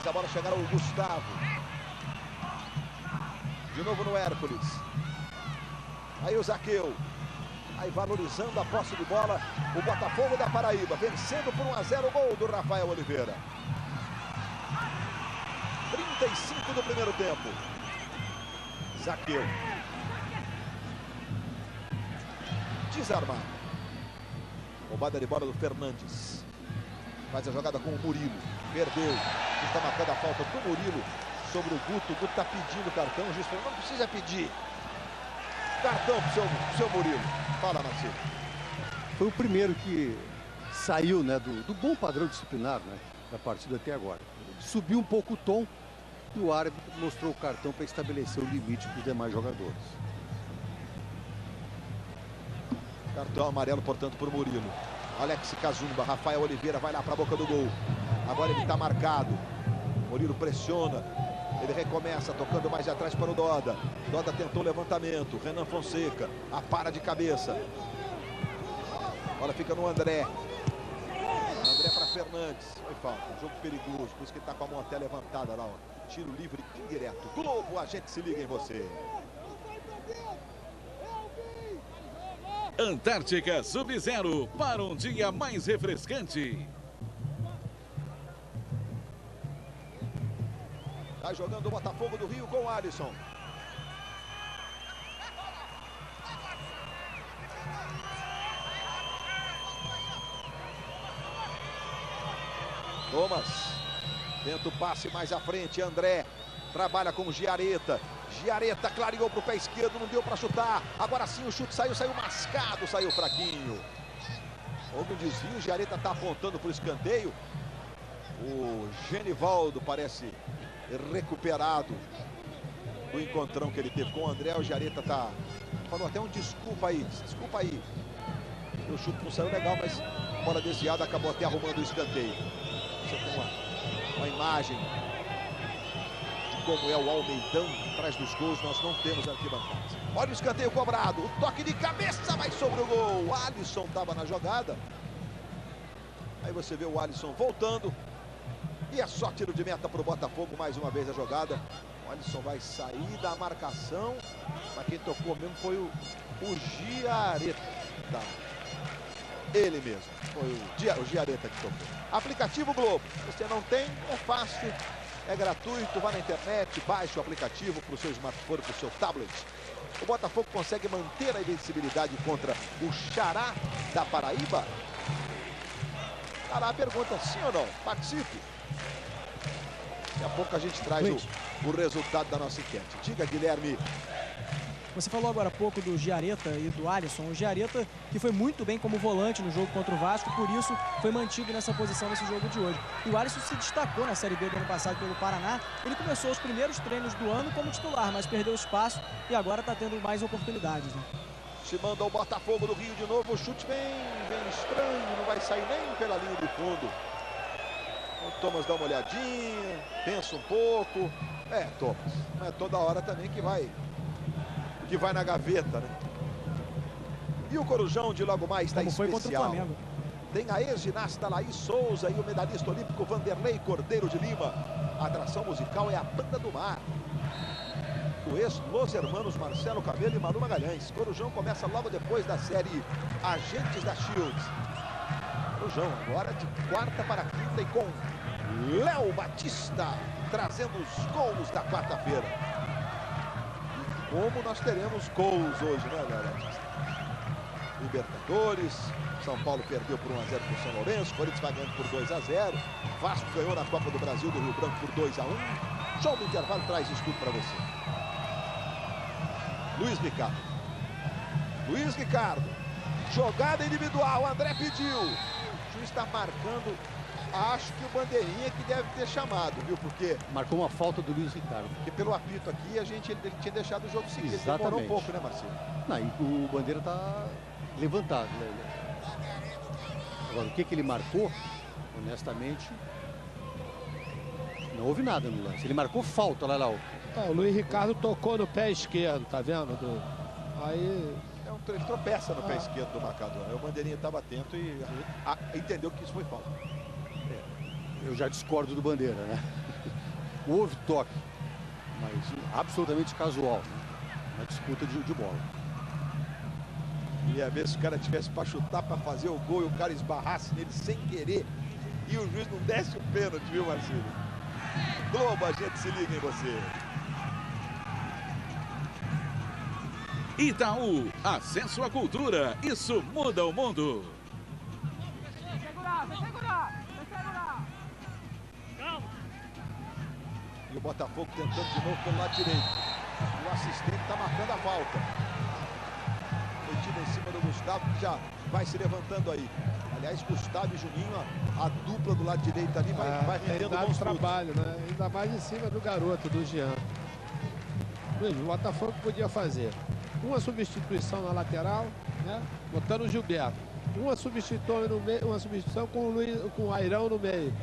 a bola chegar ao Gustavo. De novo no Hércules. Aí o Zaqueu. Aí valorizando a posse de bola. O Botafogo da Paraíba. Vencendo por 1-0 o gol do Rafael Oliveira. 35 do primeiro tempo. Zaqueu. Desarmado. Roubada de bola do Fernandes. Faz a jogada com o Murilo. Perdeu. Está marcando a falta do Murilo sobre o Guto. O Guto está pedindo cartão. O juiz falou, não precisa pedir cartão pro seu Murilo. Fala, Marcelo. Foi o primeiro que saiu, né, do bom padrão disciplinar, né, da partida até agora. Subiu um pouco o tom e o árbitro mostrou o cartão para estabelecer o limite para os demais jogadores. Cartão amarelo, portanto, por Murilo. Alex Cazumba, Rafael Oliveira vai lá para a boca do gol. Agora ele está marcado. Murilo pressiona. Ele recomeça, tocando mais atrás para o Doda. Doda tentou o levantamento. Renan Fonseca, a para de cabeça. Bola fica no André. André para Fernandes. Foi falta, um jogo perigoso, por isso que ele está com a mão até levantada lá, ó. Tiro livre indireto. Globo, a gente se liga em você. Antártica Sub-Zero para um dia mais refrescante. Tá jogando o Botafogo do Rio com o Alisson. Thomas tenta o passe mais à frente. André trabalha com o Giareta. Giareta clareou para o pé esquerdo, não deu para chutar. Agora sim o chute saiu mascado, saiu fraquinho. Houve um desvio, o Giareta está apontando para o escanteio. O Genivaldo parece recuperado do encontrão que ele teve com o André. O Giareta falou até um desculpa aí. O chute não saiu legal, mas a bola desviada acabou até arrumando o escanteio. Você tem uma imagem de como é o Almeidão atrás dos gols. Nós não temos arquibancadas. Olha o escanteio cobrado, o toque de cabeça vai sobre o gol. O Alisson estava na jogada. Aí você vê o Alisson voltando. E é só tiro de meta para o Botafogo, mais uma vez a jogada. O Alisson vai sair da marcação. Mas quem tocou mesmo foi o Giareta. Ele mesmo, foi o Giareta que tocou. Aplicativo Globo, você não tem, é fácil, é gratuito, vá na internet, baixe o aplicativo para o seu smartphone, para o seu tablet. O Botafogo consegue manter a invencibilidade contra o Xará da Paraíba? Xará, a pergunta, sim ou não? Participe. Daqui a pouco a gente traz o resultado da nossa enquete. Diga, Guilherme. Você falou agora há pouco do Giareta e do Alisson. O Giareta, que foi muito bem como volante no jogo contra o Vasco, por isso foi mantido nessa posição nesse jogo de hoje. E o Alisson se destacou na Série B do ano passado pelo Paraná. Ele começou os primeiros treinos do ano como titular, mas perdeu espaço e agora está tendo mais oportunidades, né? Se manda o Botafogo do Rio de novo. O chute bem estranho, não vai sair nem pela linha de fundo. O Thomas dá uma olhadinha, pensa um pouco. Thomas, não é toda hora também que vai na gaveta, né? E o Corujão de logo mais está especial. Foi contra o Flamengo. Tem a ex-ginasta Laís Souza e o medalhista olímpico Vanderlei Cordeiro de Lima. A atração musical é a Banda do Mar. O ex-Los Hermanos Marcelo Camelo e Manu Magalhães. Corujão começa logo depois da série Agentes da Shields. Corujão agora de quarta para quinta e com Léo Batista trazendo os gols da quarta-feira. Como nós teremos gols hoje, né, galera? Libertadores, São Paulo perdeu por 1-0 por São Lourenço, Corinthians vai ganhando por 2-0, Vasco ganhou na Copa do Brasil do Rio Branco por 2-1. Show do intervalo traz isso tudo para você. Luiz Ricardo, jogada individual, André pediu. O juiz está marcando. Acho que o bandeirinha que deve ter chamado, viu? Porque marcou uma falta do Luiz Ricardo. Porque pelo apito aqui, ele tinha deixado o jogo seguir. Exatamente. Demorou um pouco, né, Marcelo? Não, e o bandeira está levantado, né? Agora, o que ele marcou, honestamente, não houve nada no lance. Ele marcou falta, lá. O Luiz Ricardo tocou no pé esquerdo, tá vendo? Aí... Ele tropeça no pé esquerdo do marcador. Aí o bandeirinha estava atento e entendeu que isso foi falta. Eu já discordo do bandeira, né? Houve toque, mas absolutamente casual, né? Uma disputa de bola. E às vezes o cara tivesse para chutar, para fazer o gol e o cara esbarrasse nele sem querer e o juiz não desse o pênalti, viu, Marcelo? Globo, a gente se liga em você. Itaú, acesso à cultura, isso muda o mundo. E o Botafogo tentando de novo pelo lado direito. O assistente está marcando a falta. Metida em cima do Gustavo, que já vai se levantando aí. Aliás, Gustavo e Juninho, a dupla do lado direito ali, vai rendendo bons trabalho, né? Ainda mais em cima do garoto, do Jean. O Botafogo podia fazer uma substituição na lateral, né? Botando o Gilberto. Uma substituição no meio, uma substituição com o Airão no meio,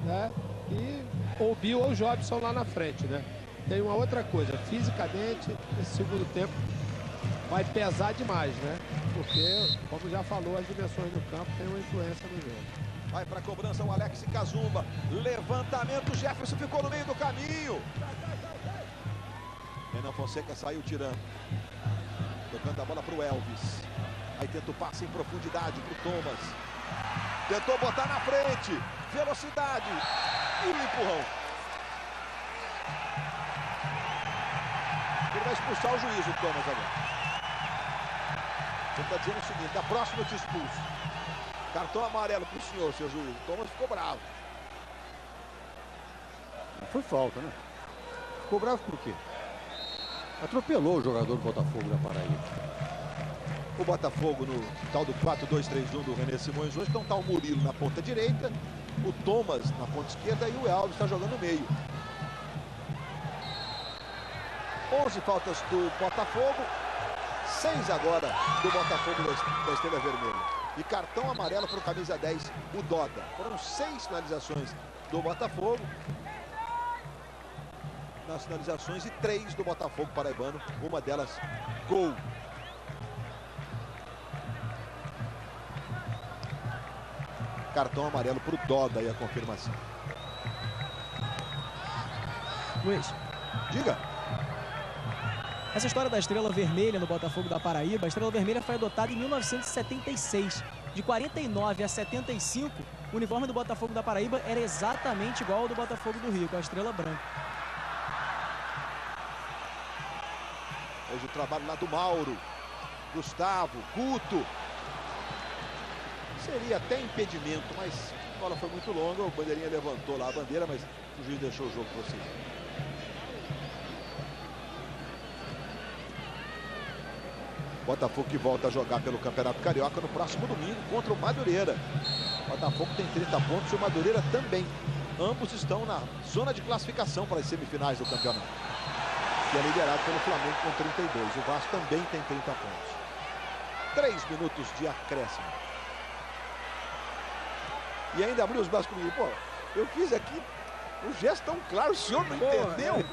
né? E ou o Bill ou o Jobson lá na frente, né? tem uma outra coisa. Fisicamente, esse segundo tempo vai pesar demais, né? Porque, como já falou, as dimensões do campo têm uma influência no jogo. Vai para a cobrança o Alex Cazumba. Levantamento, Jefferson ficou no meio do caminho. Renan Fonseca saiu tirando. Tocando a bola para o Elvis. Aí tenta o passe em profundidade para o Thomas. Tentou botar na frente. Velocidade. E o empurrão. Ele vai expulsar o juiz, o Thomas agora. Ele está dizendo o seguinte: da próxima eu te expulso. Cartão amarelo para o senhor, seu juiz. O Thomas ficou bravo. Foi falta, né? Ficou bravo por quê? Atropelou o jogador do Botafogo da Paraíba. O Botafogo no tal do 4-2-3-1 do René Simões hoje. Então está o Murilo na ponta direita, o Thomas na ponta esquerda e o Elvis está jogando no meio. 11 faltas do Botafogo, 6 agora do Botafogo da Estrela Vermelha. E cartão amarelo para o camisa 10, o Doda. Foram 6 finalizações do Botafogo. Nas finalizações e 3 do Botafogo paraibano, uma delas gol. Cartão amarelo para o Doda e a confirmação. Luiz. Diga. Essa história da Estrela Vermelha no Botafogo da Paraíba, a Estrela Vermelha foi adotada em 1976. De 49 a 75, o uniforme do Botafogo da Paraíba era exatamente igual ao do Botafogo do Rio, com a estrela branca. Hoje o trabalho lá do Mauro, Gustavo, Guto. Seria até impedimento, mas a bola foi muito longa. O bandeirinha levantou lá a bandeira, mas o juiz deixou o jogo prosseguir. Botafogo que volta a jogar pelo Campeonato Carioca no próximo domingo contra o Madureira. Botafogo tem 30 pontos e o Madureira também. Ambos estão na zona de classificação para as semifinais do campeonato. Que é liderado pelo Flamengo com 32. O Vasco também tem 30 pontos. 3 minutos de acréscimo. E ainda abriu os braços comigo. Pô, eu fiz aqui um gesto tão claro, o senhor não entendeu?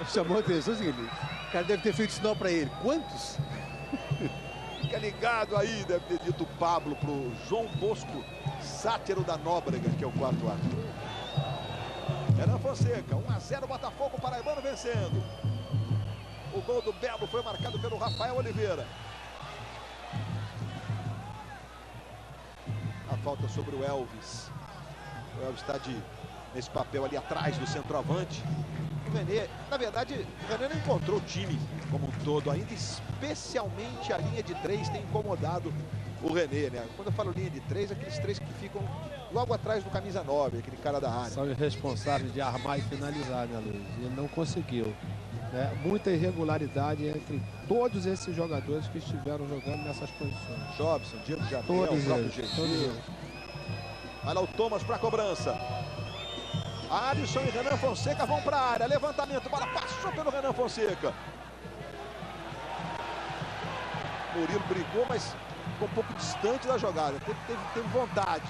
Chamou a atenção, seguinte, o cara deve ter feito sinal para ele. Quantos? Fica ligado aí, deve ter dito o Pablo pro João Bosco, sátiro da Nóbrega, que é o quarto árbitro. Renan Fonseca, 1-0, Botafogo paraibano vencendo. O gol do Belo foi marcado pelo Rafael Oliveira. A falta sobre o Elvis. O Elvis está nesse papel ali atrás do centroavante. O René, na verdade, o René não encontrou o time como um todo ainda, especialmente a linha de 3 tem incomodado o René, né? Quando eu falo linha de 3, aqueles 3 que ficam logo atrás do camisa 9, aquele cara da área. São os responsáveis de armar e finalizar, né, Luiz? E ele não conseguiu. Né? Muita irregularidade entre todos esses jogadores que estiveram jogando nessas posições. Jobson, Diego Jardel, o próprio GG. Vai lá o Thomas para a cobrança. Alisson e Renan Fonseca vão para a área. Levantamento, bola passou pelo Renan Fonseca. Murilo brigou, mas ficou um pouco distante da jogada. Teve vontade.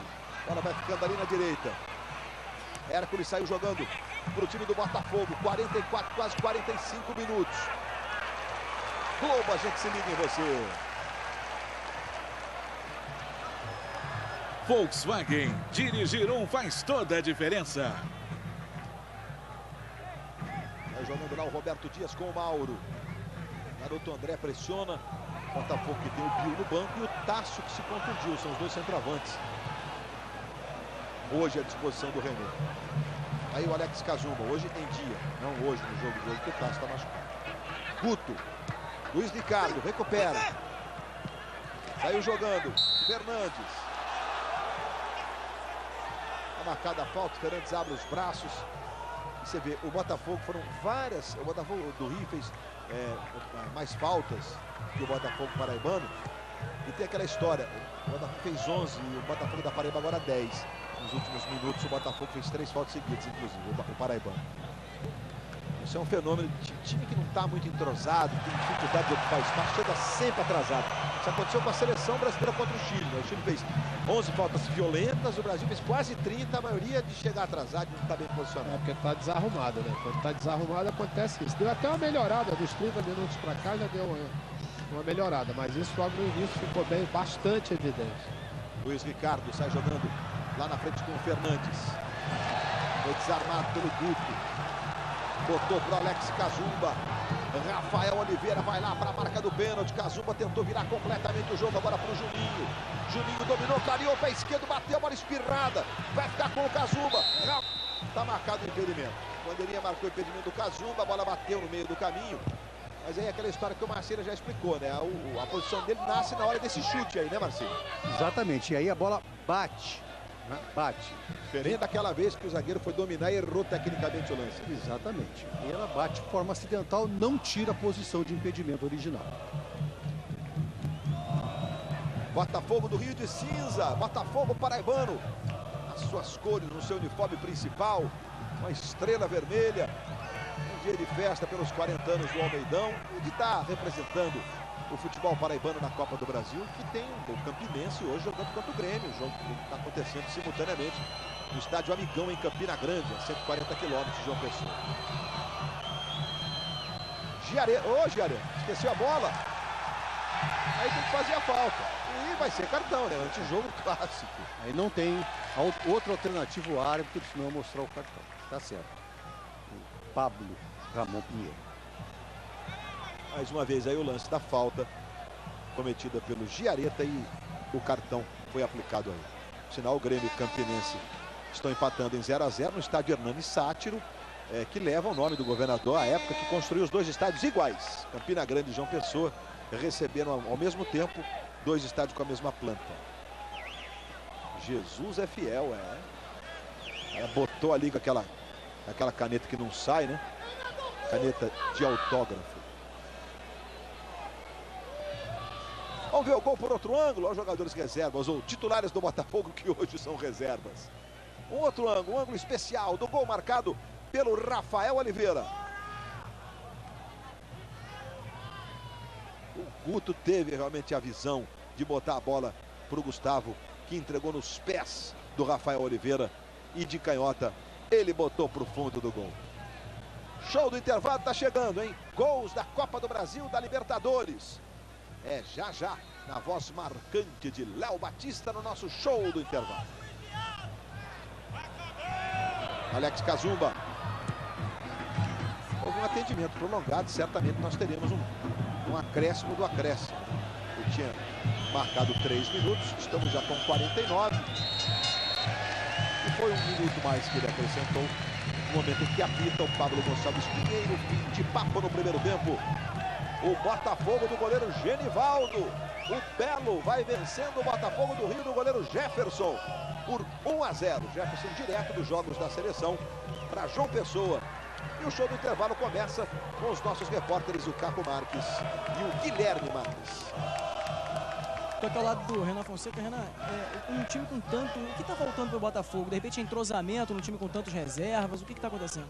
A bola vai ficando ali na direita. Hércules saiu jogando para o time do Botafogo. 44, quase 45 minutos. Globo, a gente se liga em você. Volkswagen, dirigir um faz toda a diferença. Vai jogando lá o Roberto Dias com o Mauro. Garoto André pressiona. Botafogo que tem o Pio no banco e o Tássio que se contundiu. São os dois centroavantes. Hoje à disposição do René. Aí o Alex Cazumba, hoje em dia. Não hoje, no jogo de hoje, que o Tássio está machucado. Guto. Luiz Ricardo, recupera. Saiu jogando. Fernandes. Está marcada a falta. Fernandes abre os braços. E você vê, o Botafogo foram várias. O Botafogo do Rio fez mais faltas que o Botafogo paraibano. E tem aquela história. O Botafogo fez 11 e o Botafogo da Paraíba agora 10. Nos últimos minutos o Botafogo fez 3 faltas seguidas, inclusive, o paraibano. Isso é um fenômeno de time que não está muito entrosado, tem dificuldade de ocupar espaço, chega sempre atrasado. Isso aconteceu com a seleção brasileira contra o Chile, né? O Chile fez 11 faltas violentas, o Brasil fez quase 30, a maioria de chegar atrasado e não estar bem posicionado. É porque está desarrumado, né? Quando está desarrumado acontece isso. Deu até uma melhorada dos 30 minutos para cá, já deu uma melhorada, mas isso logo no início ficou bem, bastante evidente. Luiz Ricardo sai jogando lá na frente com o Fernandes. Foi desarmado pelo Guto. Botou para Alex Cazumba. Rafael Oliveira vai lá para a marca do pênalti. Cazumba tentou virar completamente o jogo agora para o Juninho. Juninho dominou, clareou pé esquerdo, bateu a bola espirrada. Vai ficar com o Cazumba. Está marcado o impedimento. Bandeirinha marcou o impedimento do Cazumba, a bola bateu no meio do caminho. Mas aí é aquela história que o Marcelo já explicou, né? A posição dele nasce na hora desse chute aí, né, Marcelo? Exatamente, e aí a bola bate, né? Bate. Diferente daquela vez que o zagueiro foi dominar e errou tecnicamente o lance. Exatamente. E ela bate de forma acidental, não tira a posição de impedimento original. Botafogo do Rio de Cinza, Botafogo paraibano. As suas cores no seu uniforme principal, uma estrela vermelha. Um dia de festa pelos 40 anos do Almeidão e de estar representando o futebol paraibano na Copa do Brasil, que tem o Campinense hoje jogando contra o Grêmio. O jogo está acontecendo simultaneamente no estádio Amigão, em Campina Grande, a 140 quilômetros de João Pessoa. Giaré, esqueceu a bola. Aí tem que fazer a falta. E vai ser cartão, né? Antijogo clássico. Aí não tem outra alternativa, o árbitro, senão mostrar o cartão. Tá certo. Pablo Ramon Pinheiro. Mais uma vez aí o lance da falta cometida pelo Giareta e o cartão foi aplicado aí. Sinal, o Grêmio e Campinense estão empatando em 0 a 0 no estádio Hernani Sátiro, que leva o nome do governador à época que construiu os dois estádios iguais. Campina Grande e João Pessoa receberam ao mesmo tempo dois estádios com a mesma planta. Jesus é fiel, Ela botou ali com aquela caneta que não sai, né? Caneta de autógrafo. Vamos ver o gol por outro ângulo. Os jogadores reservas ou titulares do Botafogo que hoje são reservas. Um outro ângulo, um ângulo especial do gol marcado pelo Rafael Oliveira. O Guto teve realmente a visão de botar a bola para o Gustavo, que entregou nos pés do Rafael Oliveira e de canhota ele botou para o fundo do gol. Show do intervalo tá chegando, hein? Gols da Copa do Brasil, da Libertadores. Já, na voz marcante de Léo Batista no nosso show do intervalo. Alex Cazumba. Houve um atendimento prolongado, certamente nós teremos um acréscimo do acréscimo. Eu tinha marcado 3 minutos, estamos já com 49. E foi 1 minuto mais que ele acrescentou no momento em que apita o Pablo Gonçalves Pinheiro. Fim de papo no primeiro tempo. O Botafogo do goleiro Genivaldo. O Belo vai vencendo o Botafogo do Rio do goleiro Jefferson por 1 a 0. Jefferson direto dos jogos da seleção para João Pessoa. E o show do intervalo começa com os nossos repórteres, o Caco Marques e o Guilherme Marques. Estou aqui ao lado do Renan Fonseca. Renan, um time com tanto... O que está faltando para o Botafogo? De repente, entrosamento num time com tantos reservas? O que está acontecendo?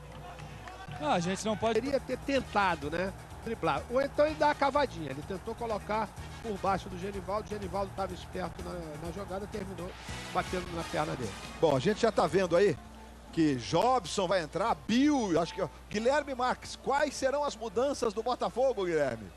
A gente não poderia ter tentado, né? Driblar. Ou então ele dá a cavadinha. Ele tentou colocar por baixo do Genivaldo. O Genivaldo estava esperto na jogada, terminou batendo na perna dele. Bom, a gente já está vendo aí que Jobson vai entrar, Bill, acho que Guilherme Marques. Quais serão as mudanças do Botafogo, Guilherme?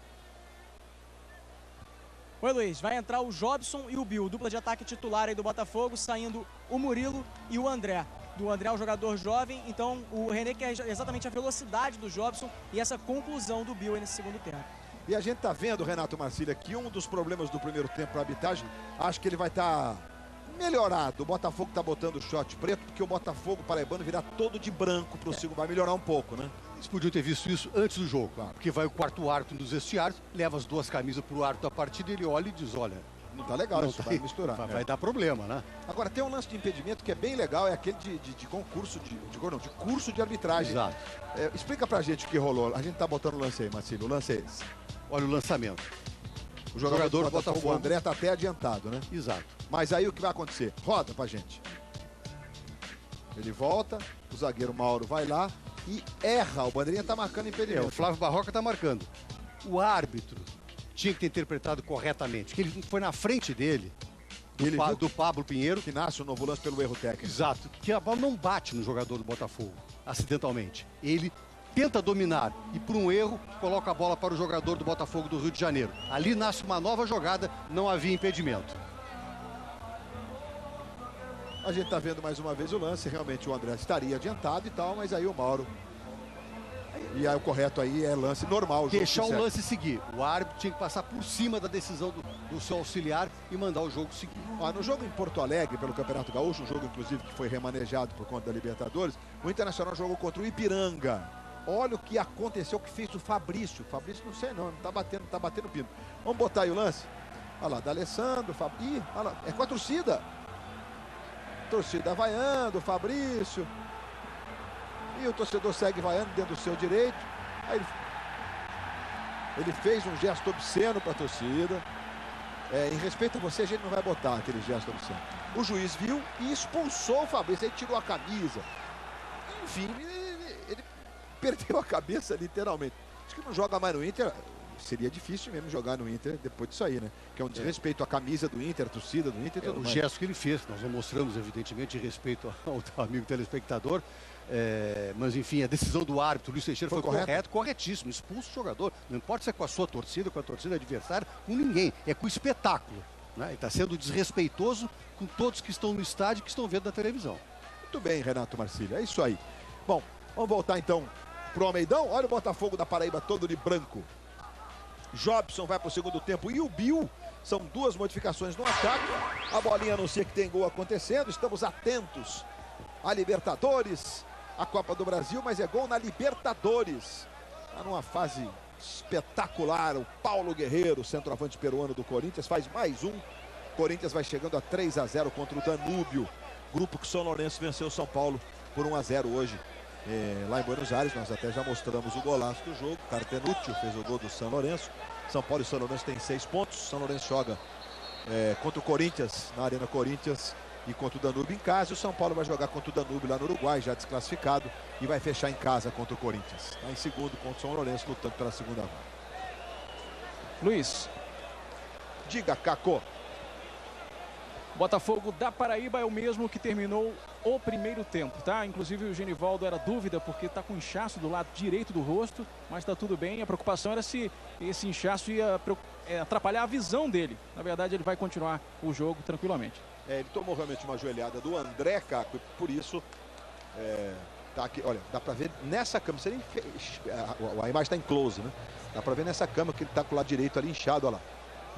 Oi, Luiz. Vai entrar o Jobson e o Bill, dupla de ataque titular aí do Botafogo, saindo o Murilo e o André. Do André é um jogador jovem, então o René quer exatamente a velocidade do Jobson e essa conclusão do Bill aí nesse segundo tempo. E a gente tá vendo, Renato Marcília, que um dos problemas do primeiro tempo para a arbitragem, acho que ele vai estar melhorado. O Botafogo tá botando o short preto, porque o Botafogo paraibano virá todo de branco pro segundo, vai melhorar um pouco, né? Eles podiam ter visto isso antes do jogo, claro. Porque vai o quarto árbitro dos vestiários, leva as duas camisas pro árbitro da partida e ele olha e diz, olha... Não tá legal, não isso tá vai misturar. Vai dar problema, né? Agora, tem um lance de impedimento que é bem legal, é aquele de concurso, de curso de arbitragem. Exato. Explica pra gente o que rolou. A gente tá botando o lance aí, Marcílio. O lance é esse. Olha o lançamento. O jogador do Botafogo, o André, tá até adiantado, né? Exato. Mas aí o que vai acontecer? Roda pra gente. Ele volta, o zagueiro Mauro vai lá e erra. O bandeirinha tá marcando impedimento. O Flávio Barroca tá marcando. O árbitro tinha que ter interpretado corretamente, que ele foi na frente dele, do Pablo Pinheiro. Que nasce o novo lance pelo erro técnico. Exato, que a bola não bate no jogador do Botafogo, acidentalmente. Ele tenta dominar e, por um erro, coloca a bola para o jogador do Botafogo do Rio de Janeiro. Ali nasce uma nova jogada, não havia impedimento. A gente está vendo mais uma vez o lance, realmente o André estaria adiantado e tal, mas aí o Mauro... E aí o correto aí é lance normal. Deixar o lance seguir. O árbitro tinha que passar por cima da decisão do seu auxiliar e mandar o jogo seguir. No jogo em Porto Alegre, pelo Campeonato Gaúcho, um jogo inclusive que foi remanejado por conta da Libertadores, o Internacional jogou contra o Ipiranga. Olha o que aconteceu, o que fez o Fabrício. Fabrício não sei não, tá batendo pino. Vamos botar aí o lance? Olha lá, D'Alessandro, Fabrício, olha lá, é com a torcida. Torcida vaiando, Fabrício. E o torcedor segue vaiando dentro do seu direito. Aí ele fez um gesto obsceno para a torcida. Em respeito a você, a gente não vai botar aquele gesto obsceno. O juiz viu e expulsou o Fabrício. Aí tirou a camisa. Enfim, ele perdeu a cabeça literalmente. Acho que não joga mais no Inter. Seria difícil mesmo jogar no Inter depois disso aí, né? Que é um desrespeito à camisa do Inter, à torcida do Inter e tudo mais. O gesto que ele fez, nós não mostramos, evidentemente, de respeito ao amigo telespectador. Mas, enfim, a decisão do árbitro, Luiz Teixeira, foi corretíssimo. Expulsa o jogador. Não importa se é com a sua torcida, com a torcida adversária, com ninguém. É com o espetáculo. Né? Ele está sendo desrespeitoso com todos que estão no estádio e que estão vendo na televisão. Muito bem, Renato Marcílio. É isso aí. Bom, vamos voltar então pro Almeidão. Olha o Botafogo da Paraíba todo de branco. Jobson vai para o segundo tempo e o Bill. São duas modificações no ataque. A bolinha anuncia que tem gol acontecendo. Estamos atentos à Libertadores, a Copa do Brasil, mas é gol na Libertadores. Está numa fase espetacular. O Paulo Guerreiro, centroavante peruano do Corinthians, faz mais um. Corinthians vai chegando a 3-0 contra o Danúbio. Grupo que o São Lourenço venceu o São Paulo por 1-0 hoje. Lá em Buenos Aires, nós até já mostramos o golaço do jogo. Cartenúcio fez o gol do São Lourenço. São Paulo e São Lourenço têm 6 pontos. São Lourenço joga contra o Corinthians, na Arena Corinthians, e contra o Danúbio em casa. E o São Paulo vai jogar contra o Danúbio lá no Uruguai, já desclassificado, e vai fechar em casa contra o Corinthians. Tá em segundo contra o São Lourenço, lutando pela segunda vaga. Luiz. Diga, Cacô. Botafogo da Paraíba é o mesmo que terminou o primeiro tempo, tá? Inclusive o Genivaldo era dúvida porque tá com inchaço do lado direito do rosto, mas tá tudo bem. A preocupação era se esse inchaço ia atrapalhar a visão dele. Na verdade, ele vai continuar o jogo tranquilamente. Ele tomou realmente uma joelhada do André, Caco, e por isso tá aqui, olha, dá pra ver nessa câmera, a imagem tá em close, né? Dá pra ver nessa câmera que ele tá com o lado direito ali inchado, olha lá.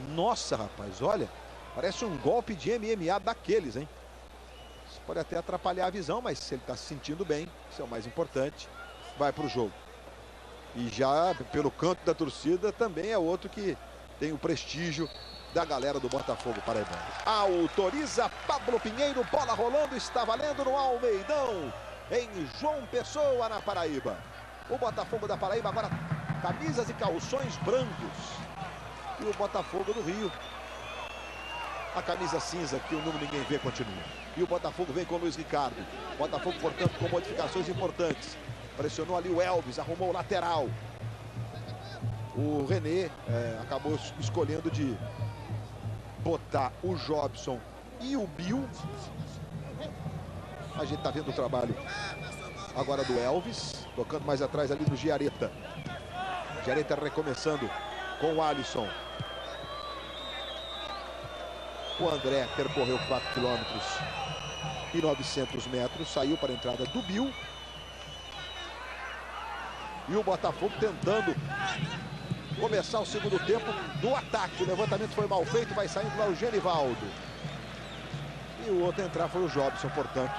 Nossa, rapaz, olha, parece um golpe de MMA daqueles, hein? Isso pode até atrapalhar a visão, mas se ele está se sentindo bem, isso é o mais importante, vai para o jogo. E já pelo canto da torcida também é outro que tem o prestígio da galera do Botafogo paraibano. Autoriza Pablo Pinheiro, bola rolando, está valendo no Almeidão, em João Pessoa, na Paraíba. O Botafogo da Paraíba agora camisas e calções brancos. E o Botafogo do Rio, a camisa cinza, que o número ninguém vê, continua. E o Botafogo vem com o Luiz Ricardo. Botafogo, portanto, com modificações importantes. Pressionou ali o Elvis, arrumou o lateral. O René acabou escolhendo de botar o Jobson e o Bill. A gente tá vendo o trabalho agora do Elvis, tocando mais atrás ali do Giareta. Giareta recomeçando com o Alisson. O André percorreu 4 quilômetros e 900 metros, saiu para a entrada do Bill. E o Botafogo tentando começar o segundo tempo no ataque. O levantamento foi mal feito, vai saindo lá o Genivaldo. E o outro a entrar foi o Jobson, portanto,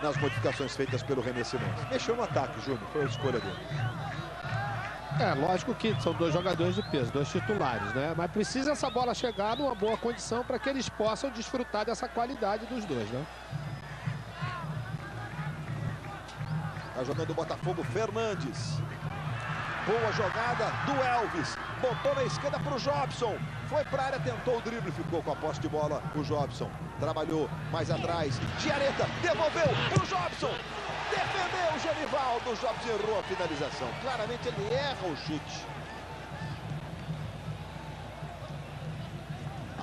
nas modificações feitas pelo René Simões. Mexeu no ataque, Júnior, foi a escolha dele. Lógico que são dois jogadores de peso, dois titulares, né? Mas precisa essa bola chegar numa boa condição para que eles possam desfrutar dessa qualidade dos dois, né? Tá jogando o Botafogo, Fernandes. Boa jogada do Elvis. Botou na esquerda para o Jobson. Foi para a área, tentou o drible, ficou com a posse de bola o Jobson. Trabalhou mais atrás. Giareta devolveu para o Jobson. Defendeu o Genivaldo. O Jobson errou a finalização. Claramente ele erra o chute.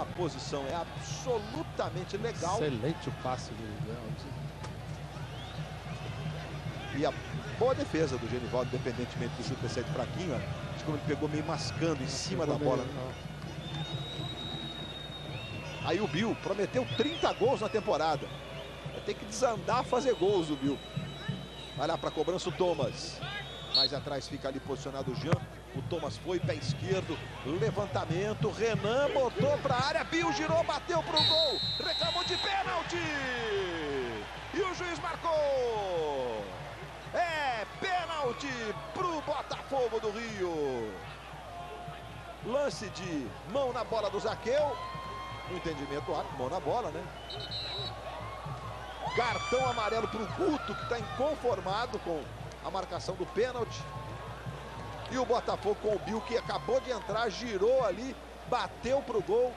A posição é absolutamente legal. Excelente o passe do Elvis. E a boa defesa do Genivaldo, independentemente do chute ter saído fraquinho. Acho que como ele pegou meio mascando em cima da bola. Aí o Bill prometeu 30 gols na temporada. Vai ter que desandar, fazer gols o Bill. Vai lá para a cobrança o Thomas. Mais atrás fica ali posicionado o Jean. O Thomas foi, pé esquerdo, levantamento, Renan botou para a área, Bill girou, bateu para o gol, reclamou de pênalti. E o juiz marcou. É pênalti para o Botafogo do Rio. Lance de mão na bola do Zaqueu. No entendimento do árbitro, mão na bola, né? Cartão amarelo para o Guto, que está inconformado com a marcação do pênalti. E o Botafogo com o Bill, que acabou de entrar, girou ali, bateu para o gol.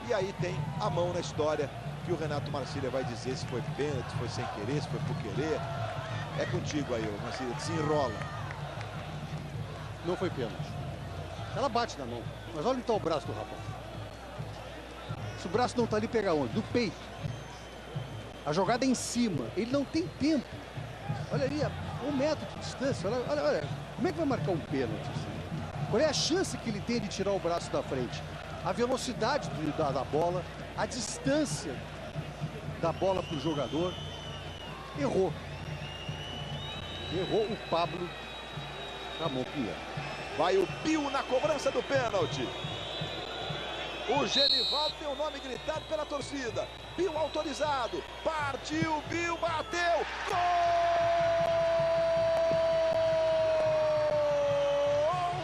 E aí tem a mão na história, que o Renato Marcília vai dizer se foi pênalti, se foi sem querer, se foi por querer. É contigo aí, Marcília, desenrola. Não foi pênalti. Ela bate na mão. Mas olha onde está o braço do rapaz. Se o braço não está ali, pega onde? Do peito. A jogada é em cima. Ele não tem tempo. Olha ali, 1 metro de distância. Olha. Como é que vai marcar um pênalti assim? Qual é a chance que ele tem de tirar o braço da frente? A velocidade da bola, a distância da bola para o jogador. Errou. Errou o Pablo Ramon Pinheiro. Vai o Bill na cobrança do pênalti. O Genivaldo tem o nome gritado pela torcida. Bill autorizado. Partiu, Bill bateu. Gol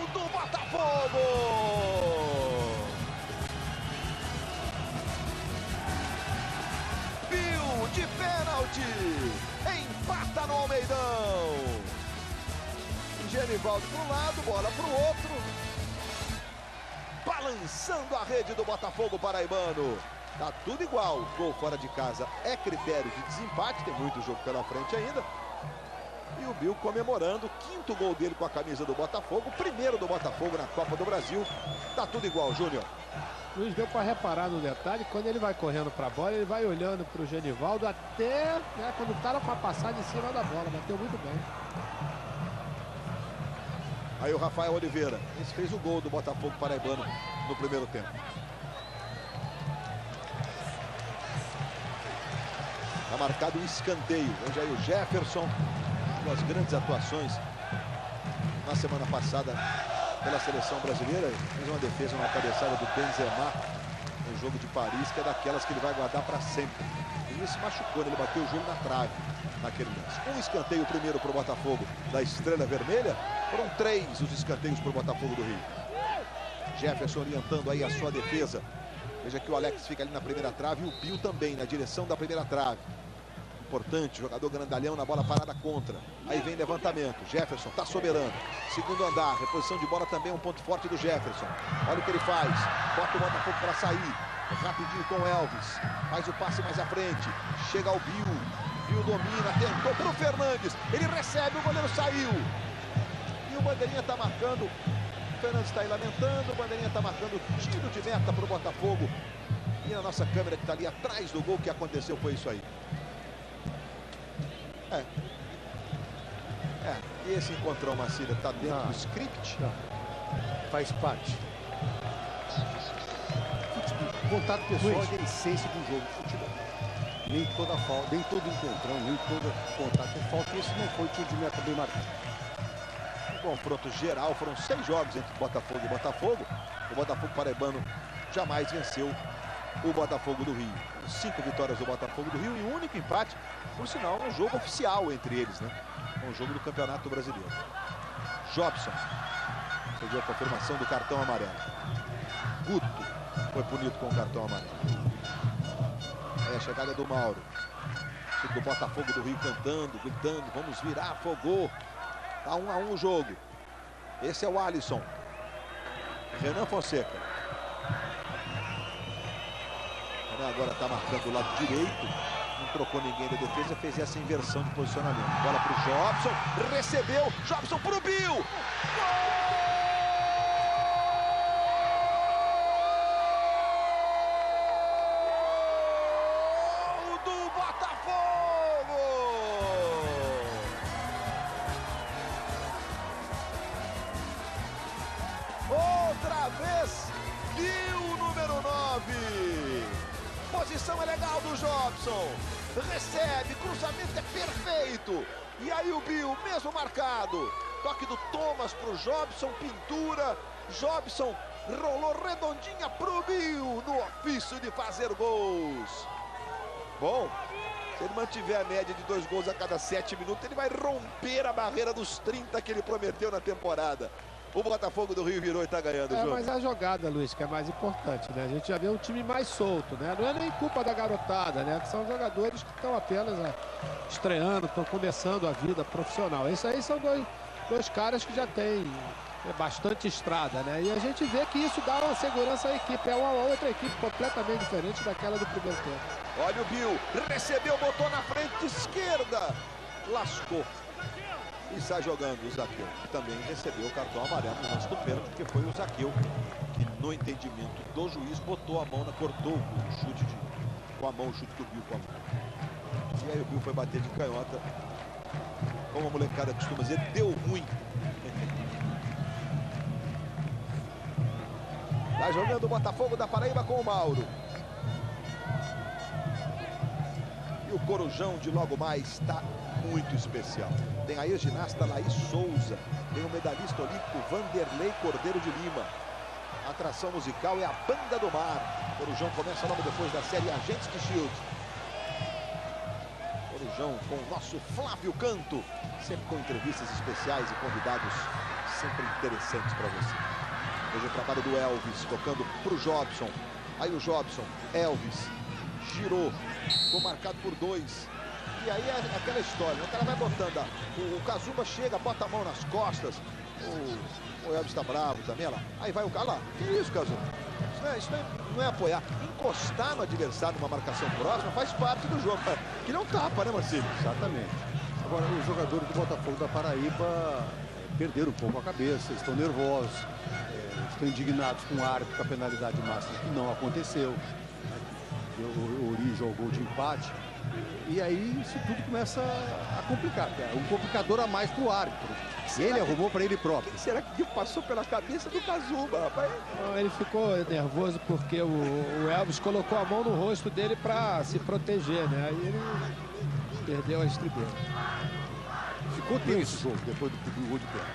do Botafogo! Bill de pênalti. Empata no Almeidão. Genivaldo para um lado, bola para o outro. Balançando a rede do Botafogo paraibano. Tá tudo igual. Gol fora de casa é critério de desempate. Tem muito jogo pela frente ainda. E o Bill comemorando o 5º gol dele com a camisa do Botafogo. O primeiro do Botafogo na Copa do Brasil. Tá tudo igual, Júnior. Luiz, deu para reparar no detalhe, quando ele vai correndo para a bola, ele vai olhando para o Genivaldo até, né, quando estava com a passada em cima da bola. Bateu muito bem. Aí o Rafael Oliveira, esse fez o gol do Botafogo paraibano no primeiro tempo. Está marcado um escanteio. Hoje aí o Jefferson, duas grandes atuações na semana passada pela seleção brasileira. Fez uma defesa, uma cabeçada do Benzema no jogo de Paris, que é daquelas que ele vai guardar para sempre. Ele se machucou, ele bateu o joelho na trave naquele lance. Um escanteio primeiro para o Botafogo da Estrela Vermelha. Foram 3 os escanteios para o Botafogo do Rio. Jefferson orientando aí a sua defesa. Veja que o Alex fica ali na primeira trave e o Bill também na direção da primeira trave. Importante, jogador grandalhão na bola parada contra. Aí vem levantamento. Jefferson está soberano. Segundo andar, reposição de bola também é um ponto forte do Jefferson. Olha o que ele faz. Bota o Botafogo para sair. Rapidinho com o Elvis. Faz o passe mais à frente. Chega ao Bill. Bill domina, tentou para o Fernandes. Ele recebe, o goleiro saiu. E o Bandeirinha está marcando. O Fernandes está aí lamentando. O Bandeirinha está marcando tiro de meta para o Botafogo. E a nossa câmera que está ali atrás do gol, que aconteceu foi isso aí. E esse encontrão, Marcília, está dentro do script? Faz parte. Contato pessoal é a essência do jogo de futebol. Nem toda falta, nem todo encontrão, nem todo contato é falta. Esse não foi tiro de meta bem marcado. Confronto geral, foram 6 jogos entre Botafogo e Botafogo. O Botafogo paraibano jamais venceu o Botafogo do Rio. 5 vitórias do Botafogo do Rio e o único empate, por sinal, um jogo oficial entre eles, né? Um jogo do Campeonato Brasileiro. Jobson. Você viu a confirmação do cartão amarelo. Guto foi punido com o cartão amarelo. Aí a chegada do Mauro. O time do Botafogo do Rio cantando, gritando, vamos virar, afogou. Tá 1-1 o jogo. Esse é o Alisson. Renan Fonseca. Renan agora está marcando do lado direito. Não trocou ninguém da defesa, fez essa inversão de posicionamento. Bola para o Jobson. Recebeu. Jobson para o Bill. Gol! Jobson. Recebe, cruzamento é perfeito. E aí o Bill, mesmo marcado. Toque do Thomas pro Jobson, pintura. Jobson rolou redondinha pro Bill no ofício de fazer gols. Bom, se ele mantiver a média de 2 gols a cada 7 minutos, ele vai romper a barreira dos 30 que ele prometeu na temporada. O Botafogo do Rio virou e tá ganhando o jogo. Mas a jogada, Luiz, que é mais importante, né? A gente já vê um time mais solto, né? Não é nem culpa da garotada, né? Que são jogadores que estão apenas estreando, estão começando a vida profissional. Isso aí são dois caras que já têm bastante estrada, né? E a gente vê que isso dá uma segurança à equipe. É uma outra equipe completamente diferente daquela do primeiro tempo. Olha o Bill, recebeu, botou na frente esquerda. Lascou. E sai jogando o Zaqueu, que também recebeu o cartão amarelo no lance do pênalti, porque foi o Zaqueu que, no entendimento do juiz, botou a mão, cortou o chute com a mão, o chute do Bill com a mão. E aí o Bill foi bater de canhota. Como a molecada costuma dizer, deu ruim. Vai jogando o Botafogo da Paraíba com o Mauro. E o Corujão de logo mais está muito especial. Tem aí a ginasta Laís Souza, tem o medalhista olímpico Vanderlei Cordeiro de Lima. A atração musical é a Banda do Mar. O Corujão começa logo depois da série Agentes de Shield. Corujão com o nosso Flávio Canto, sempre com entrevistas especiais e convidados sempre interessantes para você. Hoje o trabalho do Elvis, tocando pro Jobson. Aí o Jobson, Elvis, girou, ficou marcado por 2. E aí é aquela história, o cara vai botando, o Kazumba chega, bota a mão nas costas, o Elvis tá bravo também, olha lá. Aí vai o cara lá, que isso, Kazumba? Isso não é apoiar. Encostar no adversário numa marcação próxima faz parte do jogo, que não tapa, né, Marcílio? Exatamente. Agora, os jogadores do Botafogo da Paraíba perderam um pouco a cabeça, estão nervosos, estão indignados com o árbitro, com a penalidade máxima que não aconteceu. Deu origem ao gol de empate. E aí isso tudo começa a complicar. É um complicador a mais para o árbitro. Ele arrumou para ele próprio. O que será que passou pela cabeça do Kazumba, rapaz? Ele ficou nervoso porque o Elvis colocou a mão no rosto dele para se proteger, né? Aí ele perdeu a estribeira. Ficou tenso o jogo depois do gol de pênalti.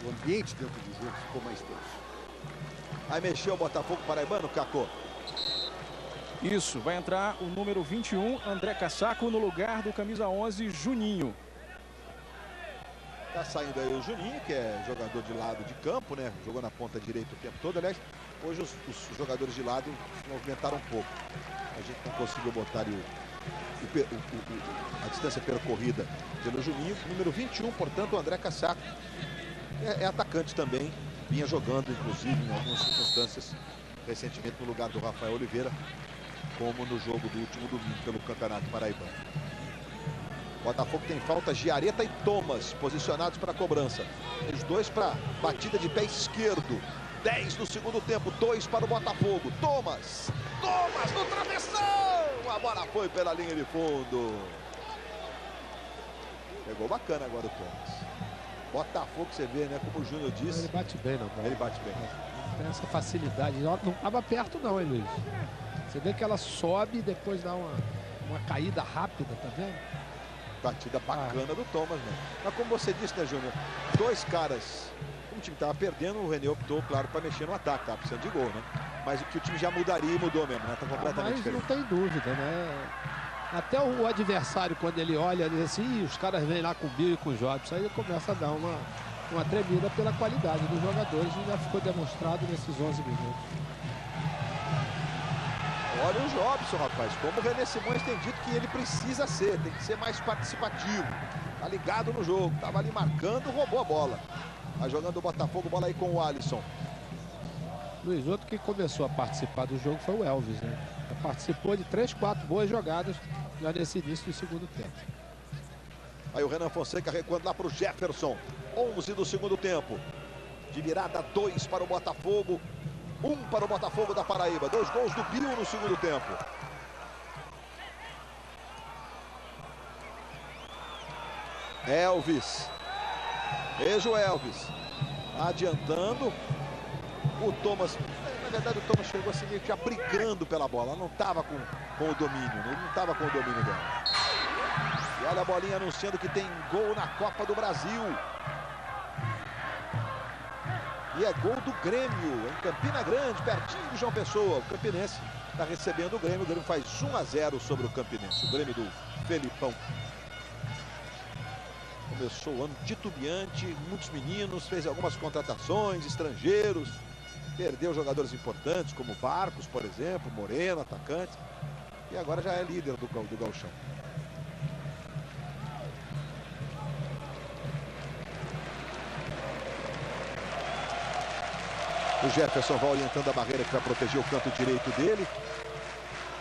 O ambiente dentro do jogo ficou mais tenso. Aí mexeu o Botafogo paraibano, Cacô. Isso, vai entrar o número 21, André Cassaco, no lugar do camisa 11, Juninho. Tá saindo aí o Juninho, que é jogador de lado de campo, né? Jogou na ponta direita o tempo todo. Aliás, hoje os jogadores de lado se movimentaram um pouco. A gente não conseguiu botar a distância percorrida pelo Juninho. Número 21, portanto, o André Cassaco. É atacante também. Vinha jogando, inclusive, em algumas circunstâncias, recentemente no lugar do Rafael Oliveira, como no jogo do último domingo pelo Campeonato Paraibano. Botafogo tem faltas de Areta e Thomas, posicionados para a cobrança. Os dois para batida de pé esquerdo. 10 no segundo tempo, 2 para o Botafogo. Thomas no travessão! A bola foi pela linha de fundo. Pegou bacana agora o Thomas. Botafogo, você vê, né? Como o Júnior disse. Ele bate bem, não. Ele bate bem. Não tem essa facilidade. Não estava perto, não, hein, Luiz? Você vê que ela sobe e depois dá uma caída rápida, tá vendo? Batida bacana do Thomas, né? Mas como você disse, né, Júnior? 2 caras. Como o time estava perdendo, o René optou, claro, para mexer no ataque. Tava precisando de gol, né? Mas o que o time já mudaria e mudou mesmo, né? Tá completamente diferente. Mas não tem dúvida, né? Até o adversário, quando ele olha ali assim, os caras vêm lá com o Bill e com o Jobson, aí ele começa a dar uma tremida pela qualidade dos jogadores e já ficou demonstrado nesses 11 minutos. Olha o Jobson, rapaz, como o René Simões tem dito que ele precisa ser, tem que ser mais participativo. Tá ligado no jogo, tava ali marcando, roubou a bola. Vai jogando o Botafogo, bola aí com o Alisson. Luiz, outro que começou a participar do jogo foi o Elvis, né? Participou de 3, 4 boas jogadas já nesse início do segundo tempo. Aí o Renan Fonseca recuando lá para o Jefferson. 11 do segundo tempo. De virada, 2 para o Botafogo. 1 para o Botafogo da Paraíba. 2 gols do Bill no segundo tempo. Elvis. Veja o Elvis. Adiantando. O Thomas Na verdade, o Thomas chegou assim meio que já brigando pela bola. Ela não estava com o domínio, né? Ele não estava com o domínio dela. E olha a bolinha anunciando que tem gol na Copa do Brasil. E é gol do Grêmio, em Campina Grande, pertinho de João Pessoa. O Campinense está recebendo o Grêmio faz 1-0 sobre o Campinense. O Grêmio do Felipão. Começou o ano titubeante, muitos meninos, fez algumas contratações, estrangeiros. Perdeu jogadores importantes, como Barcos, por exemplo, Moreno, atacante. E agora já é líder do gauchão. O Jefferson vai orientando a barreira que vai proteger o canto direito dele.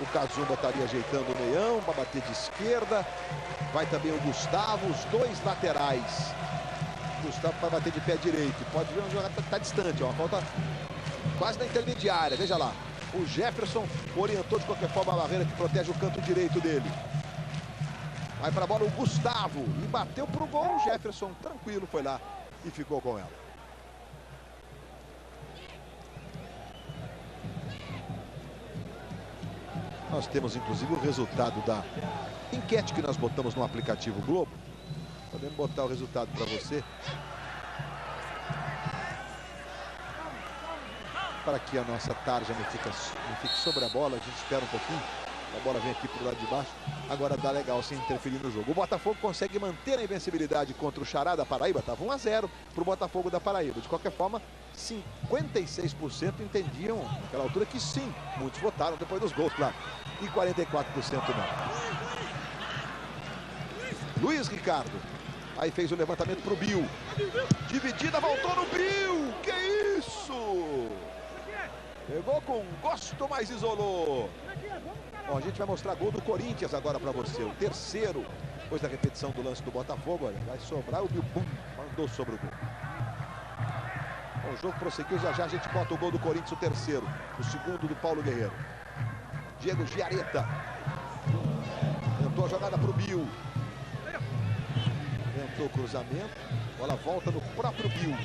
O Cazumba estaria ajeitando o meião, vai bater de esquerda. Vai também o Gustavo, os dois laterais. O Gustavo vai bater de pé direito. Pode ver, o jogador está distante, ó. Falta quase na intermediária, veja lá. O Jefferson orientou de qualquer forma a barreira que protege o canto direito dele. Vai para a bola o Gustavo e bateu para o gol. O Jefferson, tranquilo, foi lá e ficou com ela. Nós temos inclusive o resultado da enquete que nós botamos no aplicativo Globo. Podemos botar o resultado para você. Para que a nossa tarja não fique sobre a bola, a gente espera um pouquinho. A bola vem aqui para o lado de baixo. Agora dá legal sem interferir no jogo. O Botafogo consegue manter a invencibilidade contra o Xará da Paraíba. Estava 1-0 para o Botafogo da Paraíba. De qualquer forma, 56% entendiam naquela altura que sim. Muitos votaram depois dos gols, claro. E 44% não. Luiz Ricardo. Aí fez o levantamento para o Bill. Dividida, voltou no Bill. Que isso? Pegou com gosto, mas isolou. Bom, a gente vai mostrar gol do Corinthians agora para você. O terceiro, depois da repetição do lance do Botafogo. Olha, vai sobrar o Bill. Pum, mandou sobre o gol. Bom, o jogo prosseguiu. Já a gente bota o gol do Corinthians, o terceiro. O segundo do Paulo Guerreiro. Diego Giareta. Tentou a jogada para o Bill. Tentou o cruzamento. Bola volta no próprio Bill.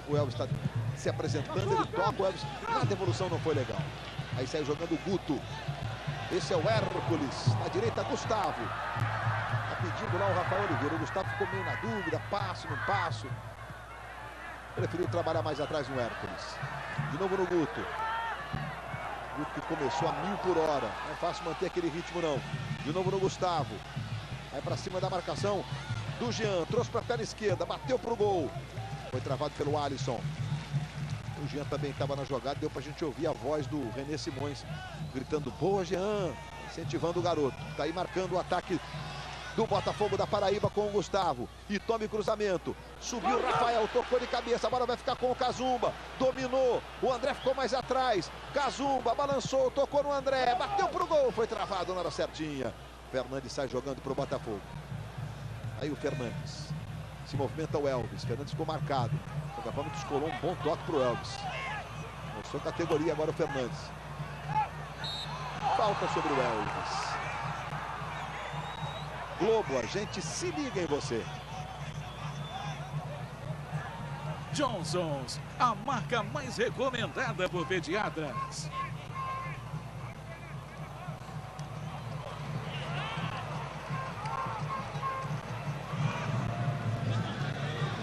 O Elvis está se apresentando, ele toca, o Elvis, a devolução não foi legal. Aí sai jogando o Guto. Esse é o Hércules, na direita Gustavo. Tá pedindo lá o Rafael Oliveira. O Gustavo ficou meio na dúvida, passo, não passo. Preferiu trabalhar mais atrás no Hércules. De novo no Guto. Guto que começou a 1000 por hora. Não é fácil manter aquele ritmo não. De novo no Gustavo. Aí pra cima da marcação do Jean. Trouxe pra perna esquerda, bateu pro gol. Foi travado pelo Alisson. O Jean também estava na jogada, deu pra gente ouvir a voz do René Simões gritando: boa, Jean, incentivando o garoto. Tá aí marcando o ataque do Botafogo da Paraíba com o Gustavo. E tome cruzamento. Subiu o Rafael, tocou de cabeça, a bola vai ficar com o Cazumba. Dominou, o André ficou mais atrás. Cazumba balançou, tocou no André, bateu pro gol, foi travado na hora certinha. Fernandes sai jogando pro Botafogo. Aí o Fernandes. Se movimenta o Elvis. Fernandes ficou marcado. De qualquer forma, descolou um bom toque para o Elvis. Mostrou categoria agora o Fernandes. Falta sobre o Elvis. Globo, a gente se liga em você. Johnson's, a marca mais recomendada por pediatras.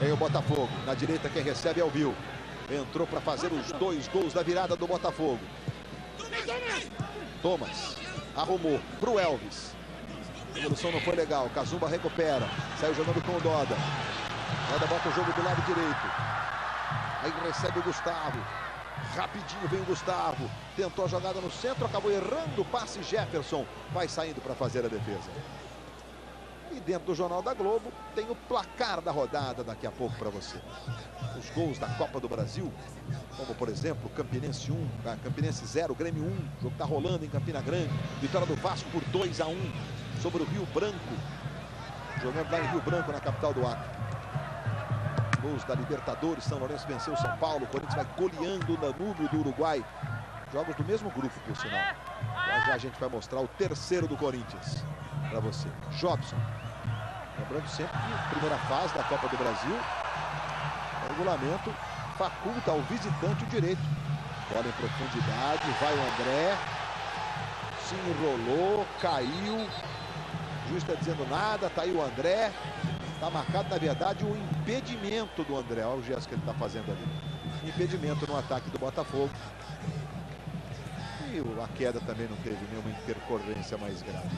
Vem o Botafogo. Na direita quem recebe é o Bill. Entrou para fazer os 2 gols da virada do Botafogo. Thomas arrumou para o Elvis. A evolução não foi legal. Cazumba recupera. Saiu jogando com o Doda. Doda bota o jogo do lado direito. Aí recebe o Gustavo. Rapidinho vem o Gustavo. Tentou a jogada no centro. Acabou errando o passe. Jefferson vai saindo para fazer a defesa. E dentro do Jornal da Globo tem o placar da rodada daqui a pouco para você. Os gols da Copa do Brasil, como por exemplo, Campinense 1, Campinense 0, Grêmio 1. O jogo está rolando em Campina Grande. Vitória do Vasco por 2-1 sobre o Rio Branco. Jogando lá em Rio Branco, na capital do Acre. Gols da Libertadores, São Lourenço venceu o São Paulo. O Corinthians vai goleando o Danúbio do Uruguai. Jogos do mesmo grupo, por sinal. Já a gente vai mostrar o terceiro do Corinthians para você. Jobson. Lembrando sempre que a primeira fase da Copa do Brasil, o regulamento faculta ao visitante o direito. Bola em profundidade, vai o André. Se enrolou, caiu. O juiz está dizendo nada, tá aí o André. Está marcado, na verdade, o impedimento do André. Olha o gesto que ele está fazendo ali. Impedimento no ataque do Botafogo. E a queda também não teve nenhuma intercorrência mais grave.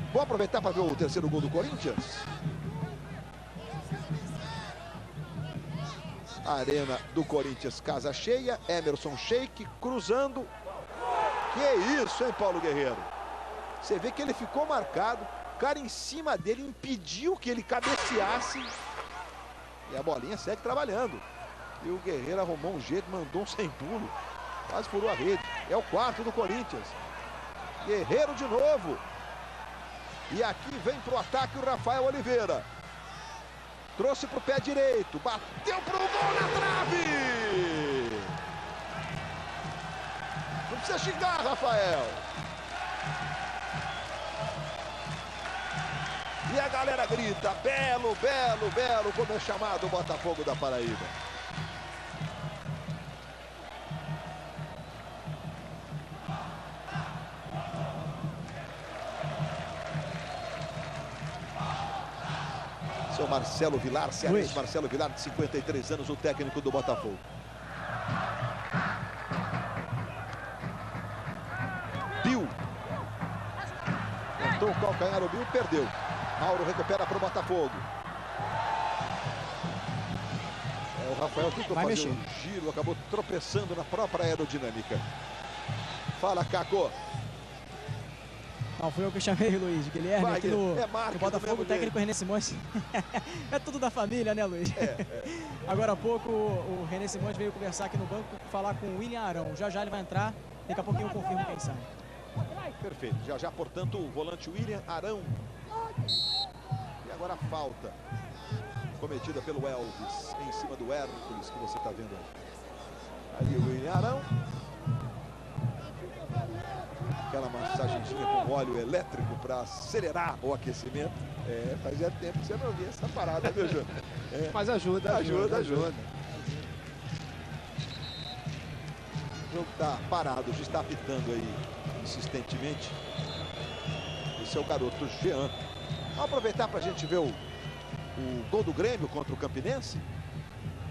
Vamos aproveitar para ver o terceiro gol do Corinthians. Arena do Corinthians, casa cheia. Emerson Sheik cruzando. Que isso, hein, Paulo Guerreiro? Você vê que ele ficou marcado. O cara em cima dele impediu que ele cabeceasse. E a bolinha segue trabalhando. E o Guerreiro arrumou um jeito, mandou um sem pulo. Quase furou a rede. É o quarto do Corinthians. Guerreiro de novo. E aqui vem pro ataque o Rafael Oliveira. Trouxe pro pé direito. Bateu pro gol na trave. Não precisa xingar, Rafael. E a galera grita, belo, belo, belo, como é chamado o Botafogo da Paraíba. Seu Marcelo Vilar, cearense Marcelo Vilar, de 53 anos, o técnico do Botafogo. Bill. Tentou o calcanhar, o Bill perdeu. Mauro recupera para o Botafogo. O Rafael tentou fazer um giro, acabou tropeçando na própria aerodinâmica. Fala, Caco. Não, fui eu que chamei, Luiz, Guilherme, aqui no Botafogo, o técnico René Simões. É tudo da família, né, Luiz? Agora há pouco o René Simões veio conversar aqui no banco, falar com o William Arão. Já já ele vai entrar, daqui a pouquinho eu confirmo quem sai. Perfeito, já já, portanto, o volante William Arão. E agora a falta cometida pelo Elvis em cima do Hércules, que você está vendo aí. Ali o William Arão. Aquela massagenzinha com óleo elétrico para acelerar o aquecimento. Fazia tempo que você não via essa parada, viu, Júnior? Mas ajuda. O jogo está parado, já está apitando aí insistentemente. Esse é o garoto Jean. Vamos aproveitar para a gente ver o gol do Grêmio contra o Campinense?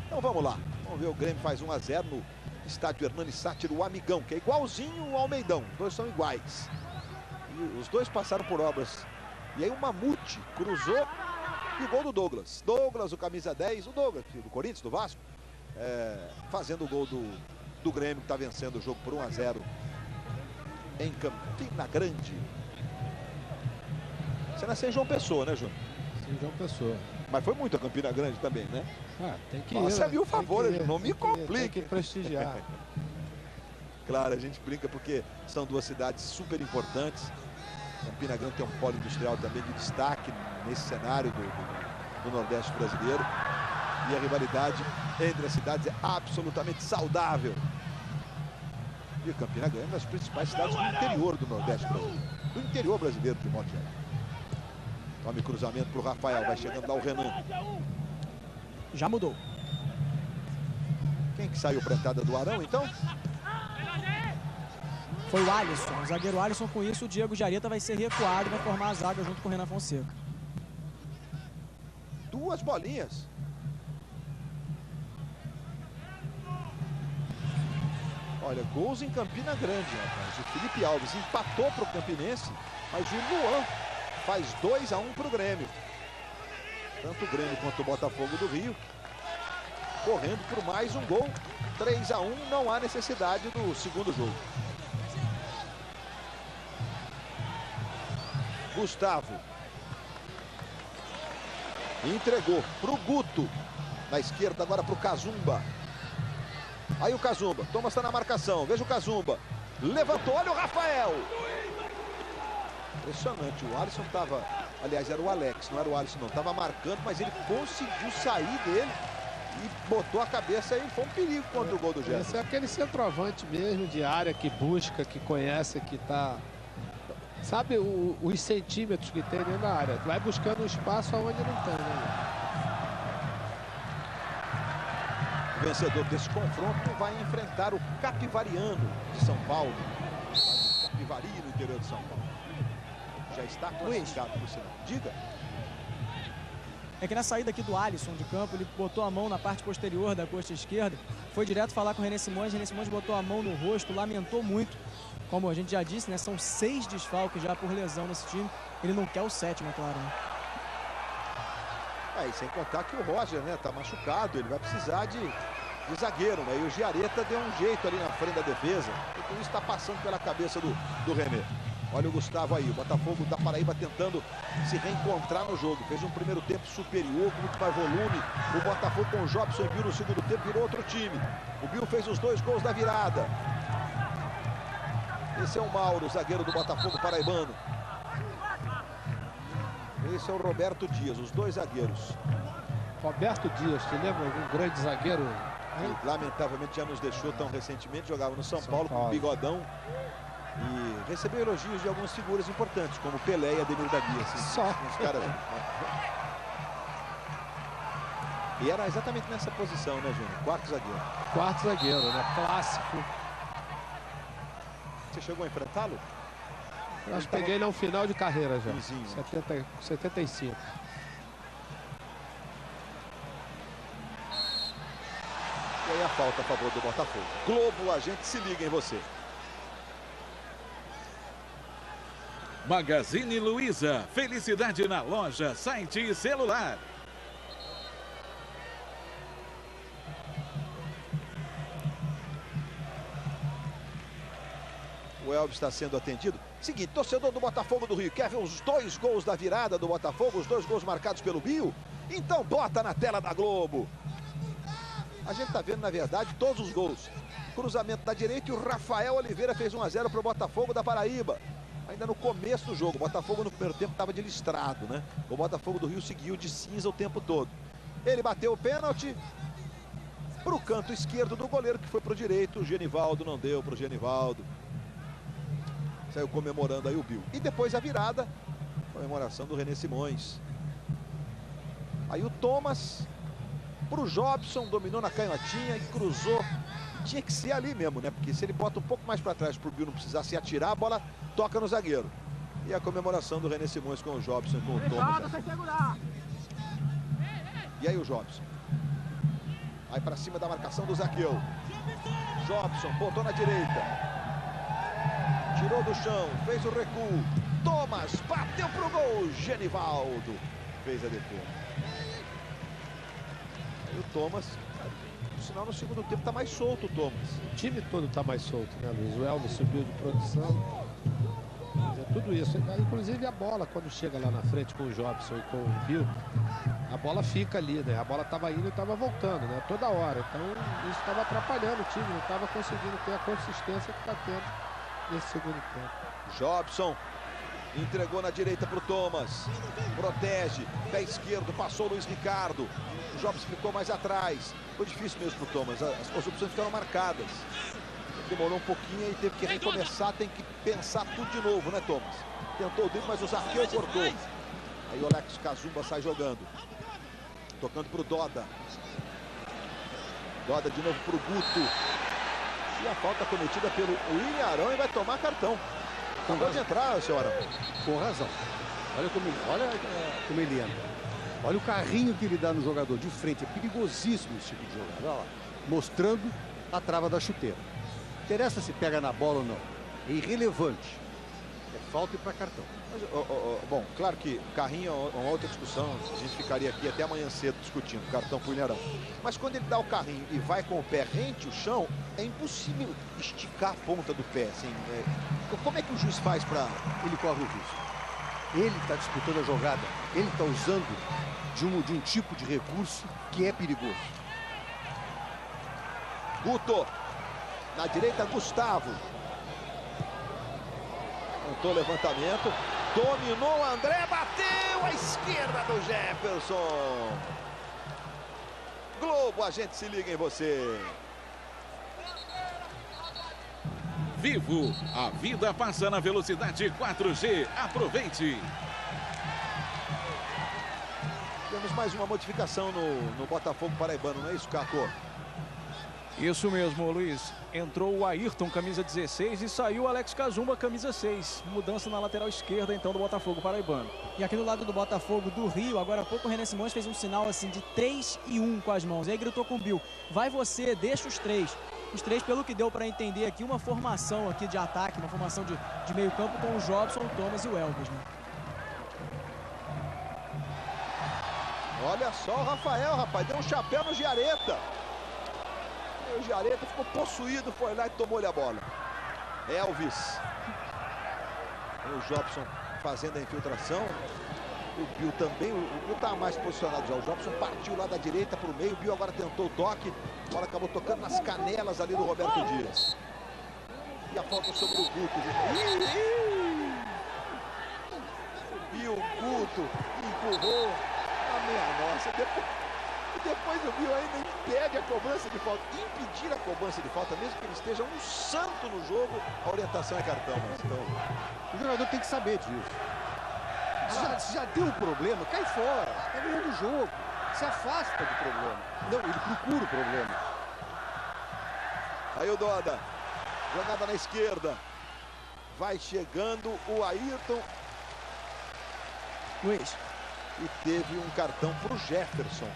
Então vamos lá. Vamos ver, o Grêmio faz 1-0 no estádio Hernani Sátiro, o Amigão, que é igualzinho ao Almeidão. Os dois são iguais. E os dois passaram por obras. E aí o Mamute cruzou e o gol do Douglas. Douglas, o camisa 10, o Douglas, do Corinthians, do Vasco, fazendo o gol do Grêmio, que está vencendo o jogo por 1-0 em Campina Grande. Você nasceu em João Pessoa, né, Júnior? Sim, João Pessoa. Mas foi muito a Campina Grande também, né? Tem que Nossa, viu o favor, não me complique. Tem que prestigiar. Claro, a gente brinca porque são duas cidades super importantes. Campina Grande tem um polo industrial também de destaque nesse cenário do Nordeste brasileiro. E a rivalidade entre as cidades é absolutamente saudável. E Campina Grande é uma das principais cidades do interior do Nordeste brasileiro. Do interior brasileiro, de modo geral. Tome cruzamento para o Rafael, vai chegando lá o Renan. Já mudou. Quem que saiu para a entrada do Arão, então? Foi o Alisson, o zagueiro Alisson. Com isso, o Diego Jareta vai ser recuado e vai formar a zaga junto com o Renan Fonseca. Duas bolinhas. Olha, gols em Campina Grande, rapaz. O Felipe Alves empatou para o Campinense, mas o Luan faz 2-1 para o Grêmio. Tanto o Grêmio quanto o Botafogo do Rio correndo por mais um gol. 3-1, não há necessidade do segundo jogo. Gustavo entregou para o Guto. Na esquerda agora para o Cazumba. Aí o Cazumba, Thomas está na marcação. Veja o Cazumba. Levantou, olha o Rafael. Impressionante, o Alisson estava, aliás, era o Alex, não era o Alisson não, estava marcando, mas ele conseguiu sair dele e botou a cabeça e foi um perigo contra o gol do Gerson. Esse é aquele centroavante mesmo, de área, que busca, que conhece, que tá... Sabe os centímetros que tem dentro da área, vai buscando um espaço onde não tem, né? vencedor desse confronto vai enfrentar o Capivariano de São Paulo. Capivari, no interior de São Paulo. Já está classificado por sinal. Diga. É que na saída aqui do Alisson de campo, ele botou a mão na parte posterior da coxa esquerda, foi direto falar com o René Simões botou a mão no rosto, lamentou muito. Como a gente já disse, né, são 6 desfalques já por lesão nesse time. Ele não quer o 7º, é claro, né? E sem contar que o Roger, né, tá machucado, ele vai precisar de zagueiro, né? E o Giareta deu um jeito ali na frente da defesa. E tudo isso está passando pela cabeça do René. Olha o Gustavo aí, o Botafogo da Paraíba tentando se reencontrar no jogo. Fez um primeiro tempo superior, com muito mais volume. O Botafogo com o Jobson e Bill no segundo tempo virou outro time. O Bill fez os 2 gols da virada. Esse é o Mauro, zagueiro do Botafogo paraibano. Esse é o Roberto Dias, os 2 zagueiros. Roberto Dias, te lembra algum grande zagueiro? Que, lamentavelmente já nos deixou tão recentemente, jogava no São Paulo com o bigodão. E recebeu elogios de algumas figuras importantes, como Pelé e Ademir da Guia. Assim, Só. Os caras... E era exatamente nessa posição, né, Júnior? 4º zagueiro. 4º zagueiro, né? Clássico. Você chegou a enfrentá-lo? Eu acho que peguei ele no final de carreira já. Vizinho. 75. E aí a falta a favor do Botafogo. Globo, a gente se liga em você. Magazine Luiza, felicidade na loja, site e celular. O Elvis está sendo atendido. Seguinte, torcedor do Botafogo do Rio, quer ver os 2 gols da virada do Botafogo, os 2 gols marcados pelo Bill? Então bota na tela da Globo. A gente está vendo, na verdade, todos os gols. Cruzamento da direita e o Rafael Oliveira fez 1-0 para o Botafogo da Paraíba. Ainda no começo do jogo, o Botafogo no primeiro tempo estava de listrado, né? O Botafogo do Rio seguiu de cinza o tempo todo. Ele bateu o pênalti para o canto esquerdo do goleiro, que foi para o direito. O Genivaldo não deu para o Genivaldo. Saiu comemorando aí o Bill. E depois a virada, comemoração do René Simões. Aí o Thomas para o Jobson, dominou na canhotinha e cruzou. Tinha que ser ali mesmo, né? Porque se ele bota um pouco mais para trás para o Bill não precisar se atirar, a bola toca no zagueiro. E a comemoração do René Simões com o Jobson, com o Thomas. E aí o Jobson. Aí para cima da marcação do Zaqueu. Jobson botou na direita. Tirou do chão, fez o recuo. Thomas bateu pro gol. Genivaldo fez a defesa. Aí o Thomas, por sinal, no segundo tempo tá mais solto o Thomas. O time todo tá mais solto, né, Luiz? O Elvis subiu de produção. É tudo isso. Inclusive a bola, quando chega lá na frente com o Jobson e com o Bill, a bola fica ali, né? A bola estava indo e estava voltando, né? Toda hora. Então isso estava atrapalhando o time, não estava conseguindo ter a consistência que está tendo nesse segundo tempo. Jobson entregou na direita para o Thomas. Protege, pé esquerdo, passou o Luiz Ricardo. O Jobson ficou mais atrás. Foi difícil mesmo para o Thomas. As opções ficaram marcadas. Demorou um pouquinho e teve que recomeçar, tem que pensar tudo de novo, né, Thomas? Tentou o drible, mas o Zaqueu cortou. Aí o Alex Cazumba sai jogando. Tocando para o Doda. Doda de novo para o Guto. E a falta cometida pelo William Arão e vai tomar cartão. Acabou de entrar, senhor Arão. Com razão. Olha como ele entra. Olha o carrinho que ele dá no jogador de frente. É perigosíssimo esse tipo de jogada. Olha lá. Mostrando a trava da chuteira. Não interessa se pega na bola ou não. É irrelevante. É falta e para cartão. Mas, bom, claro que carrinho é uma outra discussão. A gente ficaria aqui até amanhã cedo discutindo cartão pro Ilharão. Mas quando ele dá o carrinho e vai com o pé rente o chão, é impossível esticar a ponta do pé. Assim, como é que o juiz faz para... Ele corre o risco. Ele está disputando a jogada. Ele está usando de um tipo de recurso que é perigoso. Guto. Na direita, Gustavo. Montou o levantamento. Dominou, André. Bateu à esquerda do Jefferson. Globo, a gente se liga em você. Vivo. A vida passa na velocidade 4G. Aproveite. Temos mais uma modificação no Botafogo paraibano, não é isso, Caco? Isso mesmo, Luiz. Entrou o Ayrton, camisa 16, e saiu o Alex Cazumba, camisa 6. Mudança na lateral esquerda, então, do Botafogo paraibano. E aqui do lado do Botafogo do Rio, agora há pouco o René Simões fez um sinal assim de 3 e 1 com as mãos. E aí gritou com o Bill: vai você, deixa os três. Os três, pelo que deu para entender aqui, uma formação aqui de ataque, uma formação de meio campo com o Jobson, o Thomas e o Elvis, né? Olha só o Rafael, rapaz, deu um chapéu no Giareta. E o Giareta ficou possuído, foi lá e tomou-lhe a bola. Elvis. E o Jobson fazendo a infiltração. O Bill também, o Bill tá mais posicionado já. O Jobson partiu lá da direita para o meio. O Bill agora tentou o toque. A bola acabou tocando nas canelas ali do Roberto Dias. E a falta sobre o Guto. E o Guto empurrou a meia nossa. Depois o Bill ainda impede a cobrança de falta. Impedir a cobrança de falta, mesmo que ele esteja um santo no jogo, a orientação é cartão. Mas então, o jogador tem que saber disso. Se já deu o problema, cai fora. Está ganhando o jogo. Se afasta do problema. Não, ele procura o problema. Aí o Doda. Jogada na esquerda. Vai chegando o Ayrton. Luiz. E teve um cartão para o Jefferson.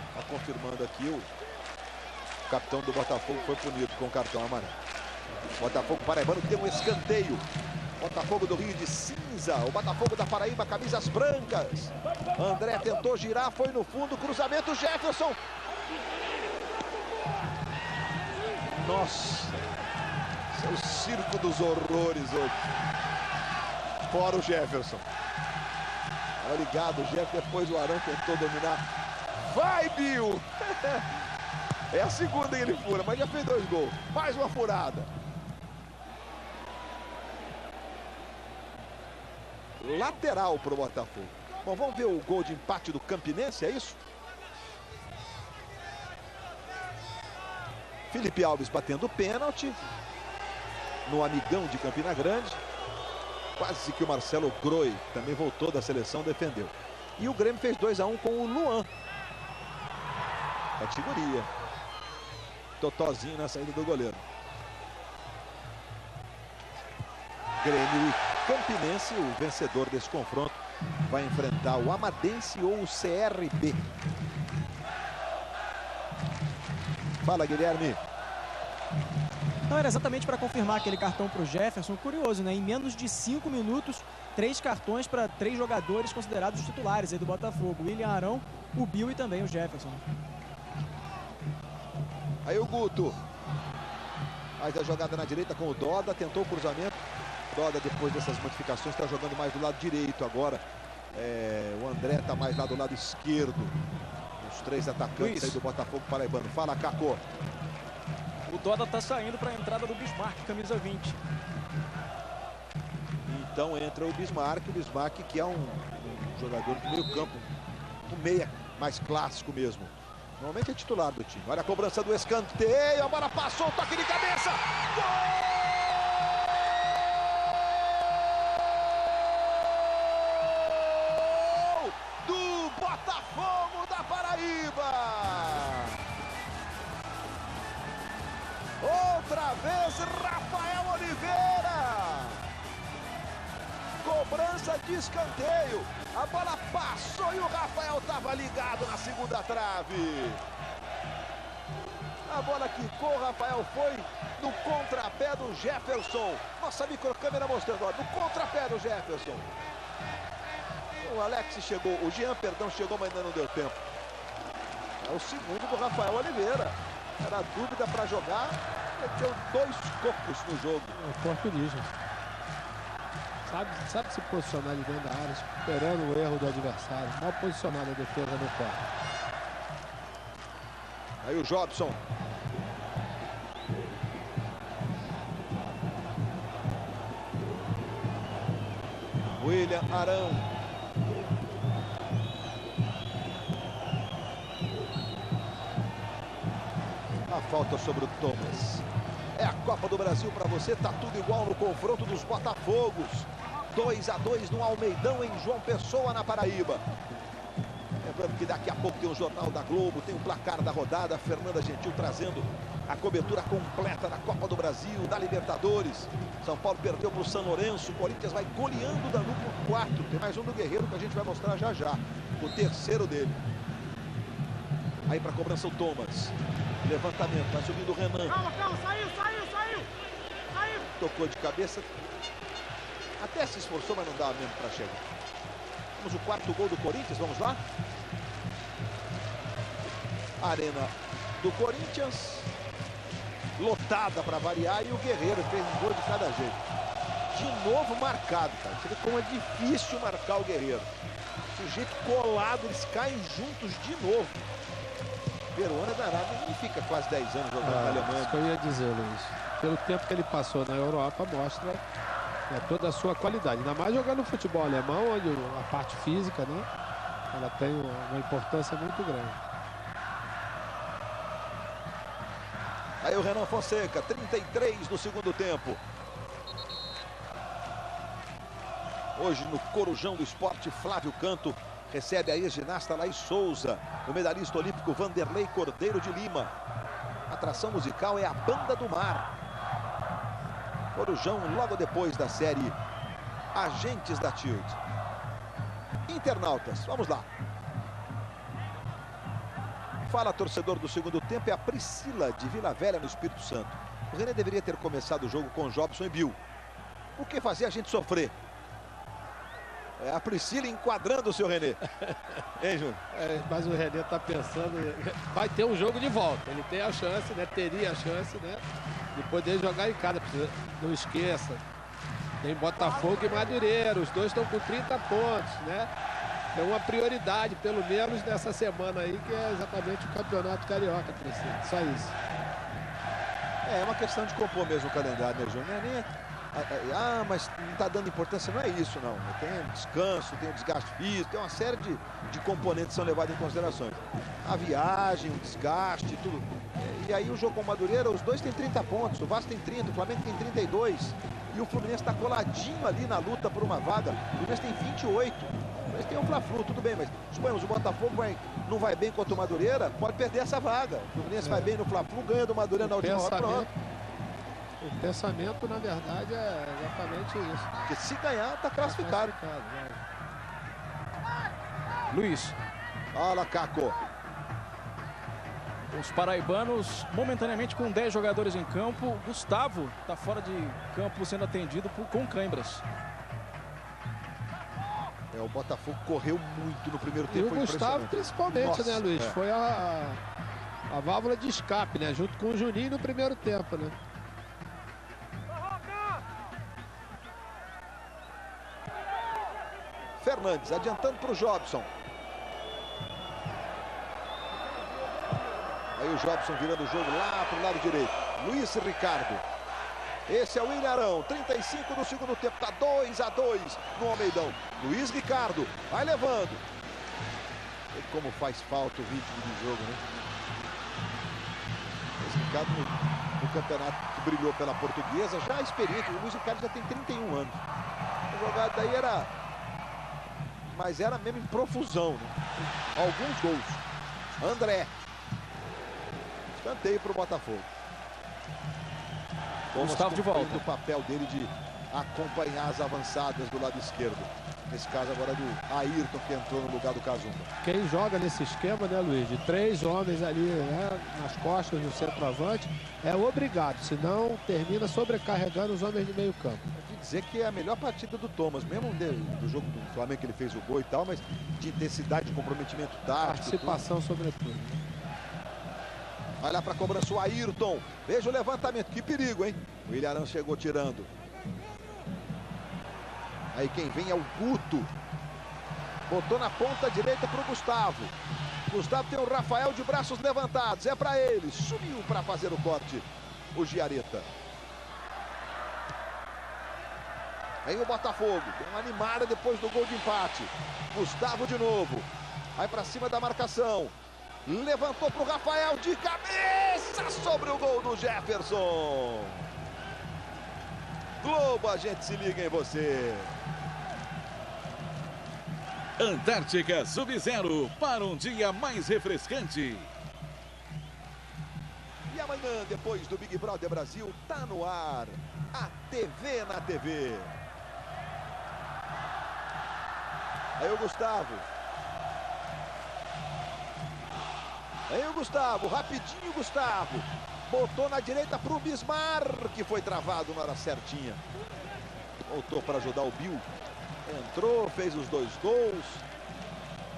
Está confirmando aqui o capitão do Botafogo foi punido com o cartão amarelo. Botafogo paraibano tem um escanteio. Botafogo do Rio de cinza. O Botafogo da Paraíba, camisas brancas. André tentou girar, foi no fundo. Cruzamento, Jefferson. Nossa. Esse é o circo dos horrores hoje. Fora o Jefferson. Tá ligado, o Jefferson. Depois o Arão tentou dominar. Vai, Bill! É a segunda que ele fura, mas já fez 2 gols. Mais uma furada. Lateral para o Botafogo. Bom, vamos ver o gol de empate do Campinense, é isso? Felipe Alves batendo pênalti no amigão de Campina Grande. Quase que o Marcelo Groi, também voltou da seleção, defendeu. E o Grêmio fez 2 a 1 com o Luan. Categoria. Totozinho na saída do goleiro. Grêmio e Campinense, o vencedor desse confronto, vai enfrentar o Amadense ou o CRB. Fala, Guilherme. Não, era exatamente para confirmar aquele cartão para o Jefferson. Curioso, né? Em menos de 5 minutos, 3 cartões para 3 jogadores considerados titulares aí do Botafogo. William Arão, o Bill e também o Jefferson. Aí o Guto. Faz a jogada na direita com o Doda, tentou o cruzamento. Doda, depois dessas modificações, está jogando mais do lado direito agora. O André está mais lá do lado esquerdo. Os 3 atacantes aí do Botafogo paraibano. Fala, Cacô. O Doda está saindo para a entrada do Bismarck, camisa 20. Então entra o Bismarck que é um jogador de meio campo, um meia mais clássico mesmo. Normalmente é titular do time. Olha a cobrança do escanteio, a bola passou, toque de cabeça. Gol! Botafogo da Paraíba. Outra vez Rafael Oliveira. Cobrança de escanteio. A bola passou e o Rafael estava ligado na segunda trave. A bola quicou, o Rafael foi no contrapé do Jefferson. Nossa microcâmera mostrando, ó, no contrapé do Jefferson. O Alex chegou, o Jean, perdão, chegou, mas ainda não deu tempo. É o segundo do Rafael Oliveira. Era dúvida para jogar, meteu 2 cocos no jogo. É oportunismo. Sabe se posicionar ali dentro da área, esperando o erro do adversário. Mal posicionado a defesa no corpo. Aí o Jobson. William Arão. A falta sobre o Thomas. É a Copa do Brasil para você, tá tudo igual no confronto dos Botafogos. 2 a 2 no Almeidão, em João Pessoa, na Paraíba. Lembrando que daqui a pouco tem o Jornal da Globo, tem o placar da rodada, Fernanda Gentil trazendo A cobertura completa da Copa do Brasil, da Libertadores. São Paulo perdeu para o São Lourenço. O Corinthians vai goleando o Danúbio por 4. Tem mais um do Guerreiro que a gente vai mostrar já já. O terceiro dele. Aí para a cobrança o Thomas. Levantamento, vai subindo o Renan. Calma, saiu! Tocou de cabeça. Até se esforçou, mas não dá mesmo para chegar. Temos o quarto gol do Corinthians, vamos lá. Arena do Corinthians. Lotada para variar e o Guerreiro fez um gol de cada jeito. De novo marcado, cara. Você vê como é difícil marcar o Guerreiro. Sujeito colado, eles caem juntos de novo. Peruano é danado, ele fica quase 10 anos jogando na Alemanha. Isso que eu ia dizer, Luiz. Pelo tempo que ele passou na Europa, mostra toda a sua qualidade. Ainda mais jogando futebol alemão, onde a parte física, né, ela tem uma importância muito grande. Aí o Renan Fonseca, 33 no segundo tempo. Hoje no Corujão do Esporte, Flávio Canto recebe a ex-ginasta Laís Souza, o medalhista olímpico Vanderlei Cordeiro de Lima. A atração musical é a Banda do Mar. Corujão logo depois da série Agentes da Tilt. Internautas, vamos lá. Fala, torcedor do segundo tempo, é a Priscila de Vila Velha, no Espírito Santo. O René deveria ter começado o jogo com Jobson e Bill. O que fazia a gente sofrer? É a Priscila enquadrando o seu René. Hein, Júnior? Mas o René está pensando, vai ter um jogo de volta. Ele tem a chance, né? Teria a chance, né? De poder jogar em casa. Não esqueça. Tem Botafogo e Madureira. Os dois estão com 30 pontos, né? É uma prioridade, pelo menos nessa semana aí, que é exatamente o Campeonato Carioca, Priscila. Só isso. É uma questão de compor mesmo o calendário, né, Júnior? Mas não está dando importância, não é isso, não. Tem descanso, tem o desgaste físico, tem uma série de componentes que são levados em considerações. A viagem, o desgaste, tudo. E aí o jogo com o Madureira, os dois têm 30 pontos, o Vasco tem 30, o Flamengo tem 32. E o Fluminense está coladinho ali na luta por uma vaga. O Fluminense tem 28. Mas tem um Fla-Flu, tudo bem, mas suponhamos, o Botafogo não vai bem contra o Madureira, pode perder essa vaga. O Fluminense vai bem no Fla-Flu, ganha do Madureira na última hora, pronto. O pensamento, na verdade, é exatamente isso. Porque se ganhar, está classificado. Luiz. Fala, Caco. Os paraibanos, momentaneamente com 10 jogadores em campo. Gustavo está fora de campo sendo atendido com câimbras. O Botafogo correu muito no primeiro tempo. E o Gustavo, principalmente, nossa, né, Luiz? Foi a válvula de escape, né? Junto com o Juninho no primeiro tempo, né? Fernandes adiantando para o Jobson. Aí o Jobson virando o jogo lá para o lado direito. Luiz Ricardo. Esse é o Ilharão, 35 do segundo tempo, está 2-2 no Almeidão. Luiz Ricardo vai levando. E como faz falta o ritmo de jogo, né? Luiz Ricardo no campeonato que brilhou pela Portuguesa, já experiente. O Luiz Ricardo já tem 31 anos. A jogada daí era... Mas era mesmo em profusão, né? Alguns gols. André. Escanteio para o Botafogo. Gustavo de volta. O papel dele de acompanhar as avançadas do lado esquerdo. Nesse caso agora do Ayrton, que entrou no lugar do Cazumba. Quem joga nesse esquema, né, Luiz? De 3 homens ali, né, nas costas do centroavante, é obrigado. Senão termina sobrecarregando os homens de meio campo. Quer dizer que é a melhor partida do Thomas, mesmo do jogo do Flamengo que ele fez o gol e tal, mas de intensidade, de comprometimento tático. Participação sobretudo. Vai lá para a cobrança o Ayrton. Veja o levantamento. Que perigo, hein? O Ilharão chegou tirando. Aí quem vem é o Guto. Botou na ponta direita para o Gustavo. Gustavo tem o Rafael de braços levantados. É para ele. Subiu para fazer o corte. O Giareta. Aí o Botafogo. Tem uma animada depois do gol de empate. Gustavo de novo. Vai para cima da marcação. Levantou para o Rafael de cabeça sobre o gol do Jefferson. Globo, a gente se liga em você. Antártica Sub-Zero para um dia mais refrescante. E amanhã Renan, depois do Big Brother Brasil, tá no ar. A TV na TV. Aí o Gustavo. Aí o Gustavo, rapidinho Gustavo. Botou na direita pro Bismarck, que foi travado na hora certinha. Voltou para ajudar o Bill. Entrou, fez os 2 gols.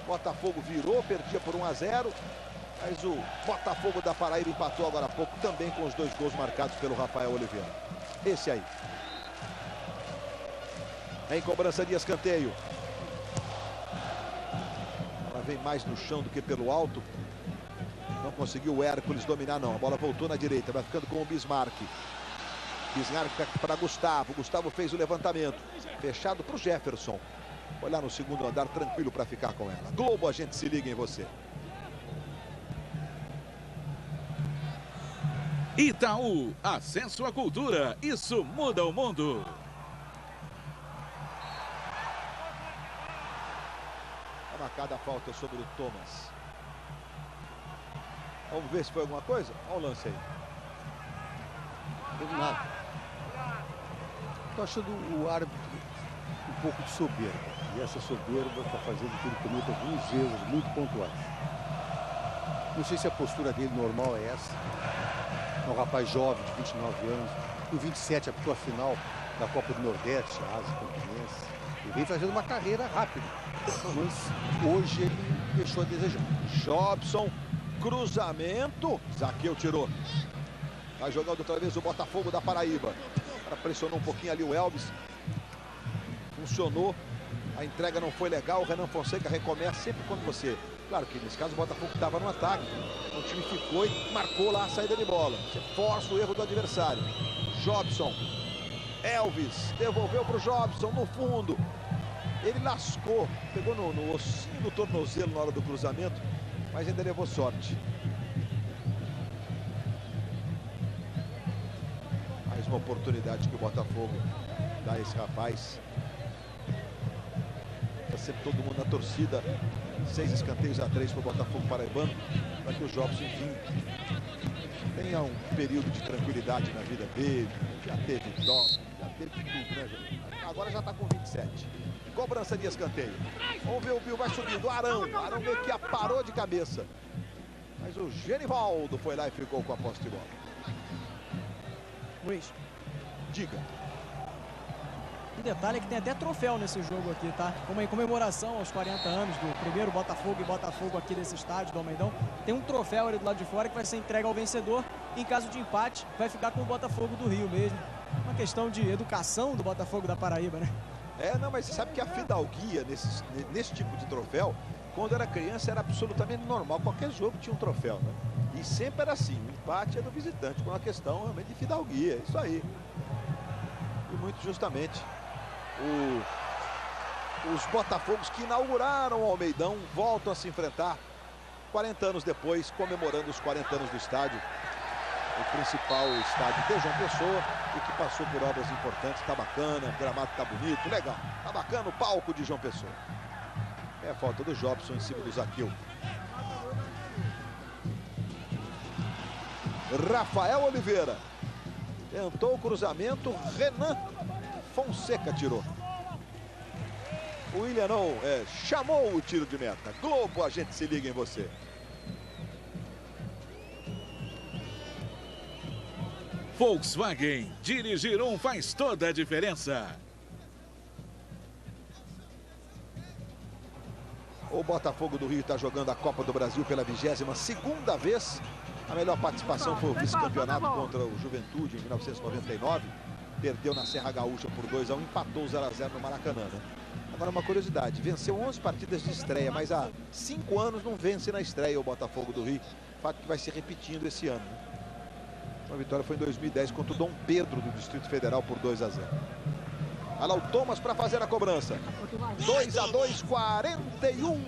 Botafogo virou, perdia por 1-0. Mas o Botafogo da Paraíba empatou agora há pouco, também com os 2 gols marcados pelo Rafael Oliveira. Esse aí. Em cobrança de escanteio. Ela vem mais no chão do que pelo alto. Não conseguiu o Hércules dominar, não. A bola voltou na direita, vai ficando com o Bismarck. Bismarck para Gustavo. Gustavo fez o levantamento. Fechado para o Jefferson. Olhar no segundo andar, tranquilo para ficar com ela. Globo, a gente se liga em você. Itaú, acesso à cultura. Isso muda o mundo. A marcada falta sobre o Thomas. Vamos ver se foi alguma coisa? Olha o lance aí. Não teve nada. Estou achando o árbitro um pouco de soberba. E essa soberba está fazendo que ele cometa alguns erros muito pontuais. Não sei se a postura dele normal é essa. É um rapaz jovem, de 29 anos. Com 27 apitou a final da Copa do Nordeste, a Asa Campinense. Ele vem fazendo uma carreira rápida. Mas hoje ele deixou a desejar. Jobson, cruzamento. Zaqueu tirou. Vai jogando outra vez o Botafogo da Paraíba. Ela pressionou um pouquinho ali o Elvis. Funcionou. A entrega não foi legal. O Renan Fonseca recomeça sempre quando você... Claro que nesse caso o Botafogo estava no ataque. O time ficou e marcou lá a saída de bola. Você força o erro do adversário. Jobson. Elvis. Devolveu para o Jobson no fundo. Ele lascou. Pegou no ossinho do tornozelo na hora do cruzamento. Mas ainda levou sorte. Mais uma oportunidade que o Botafogo dá a esse rapaz. Está sempre todo mundo na torcida. 6 escanteios a 3 para o Botafogo paraibano. Para que o Jobson, enfim, tenha um período de tranquilidade na vida dele. Já teve dó, já teve tudo, né, gente? Agora já está com 27. Cobrança de escanteio. Vamos ver, o Bill vai subindo. Arão meio que parou de cabeça. Mas o Genivaldo foi lá e ficou com a posse de bola. Luiz. Diga. O detalhe é que tem até troféu nesse jogo aqui, tá? Como em comemoração aos 40 anos do primeiro Botafogo e Botafogo aqui desse estádio do Almeidão. Tem um troféu ali do lado de fora que vai ser entregue ao vencedor. Em caso de empate, vai ficar com o Botafogo do Rio mesmo. Uma questão de educação do Botafogo da Paraíba, né? Não, mas você sabe que a fidalguia nesse tipo de troféu, quando era criança, era absolutamente normal. Qualquer jogo tinha um troféu, né? E sempre era assim, o empate é do visitante, com uma questão realmente de fidalguia, isso aí. E muito justamente, os Botafogos que inauguraram o Almeidão voltam a se enfrentar 40 anos depois, comemorando os 40 anos do estádio. O principal estádio de João Pessoa e que passou por obras importantes. Tá bacana, o gramado tá bonito, legal. Tá bacana o palco de João Pessoa. É a falta do Jobson em cima do Zaqueu. Rafael Oliveira. Tentou o cruzamento, Renan Fonseca tirou. O William chamou o tiro de meta. Globo, a gente se liga em você. Volkswagen, dirigir um faz toda a diferença. O Botafogo do Rio está jogando a Copa do Brasil pela 22ª vez. A melhor participação foi o vice-campeonato contra o Juventude em 1999. Perdeu na Serra Gaúcha por 2-1, empatou 0-0 no Maracanã, né? Agora uma curiosidade, venceu 11 partidas de estreia, mas há 5 anos não vence na estreia o Botafogo do Rio. Fato que vai se repetindo esse ano, né? A vitória foi em 2010 contra o Dom Pedro do Distrito Federal por 2-0. Olha lá o Thomas para fazer a cobrança. 2-2, 41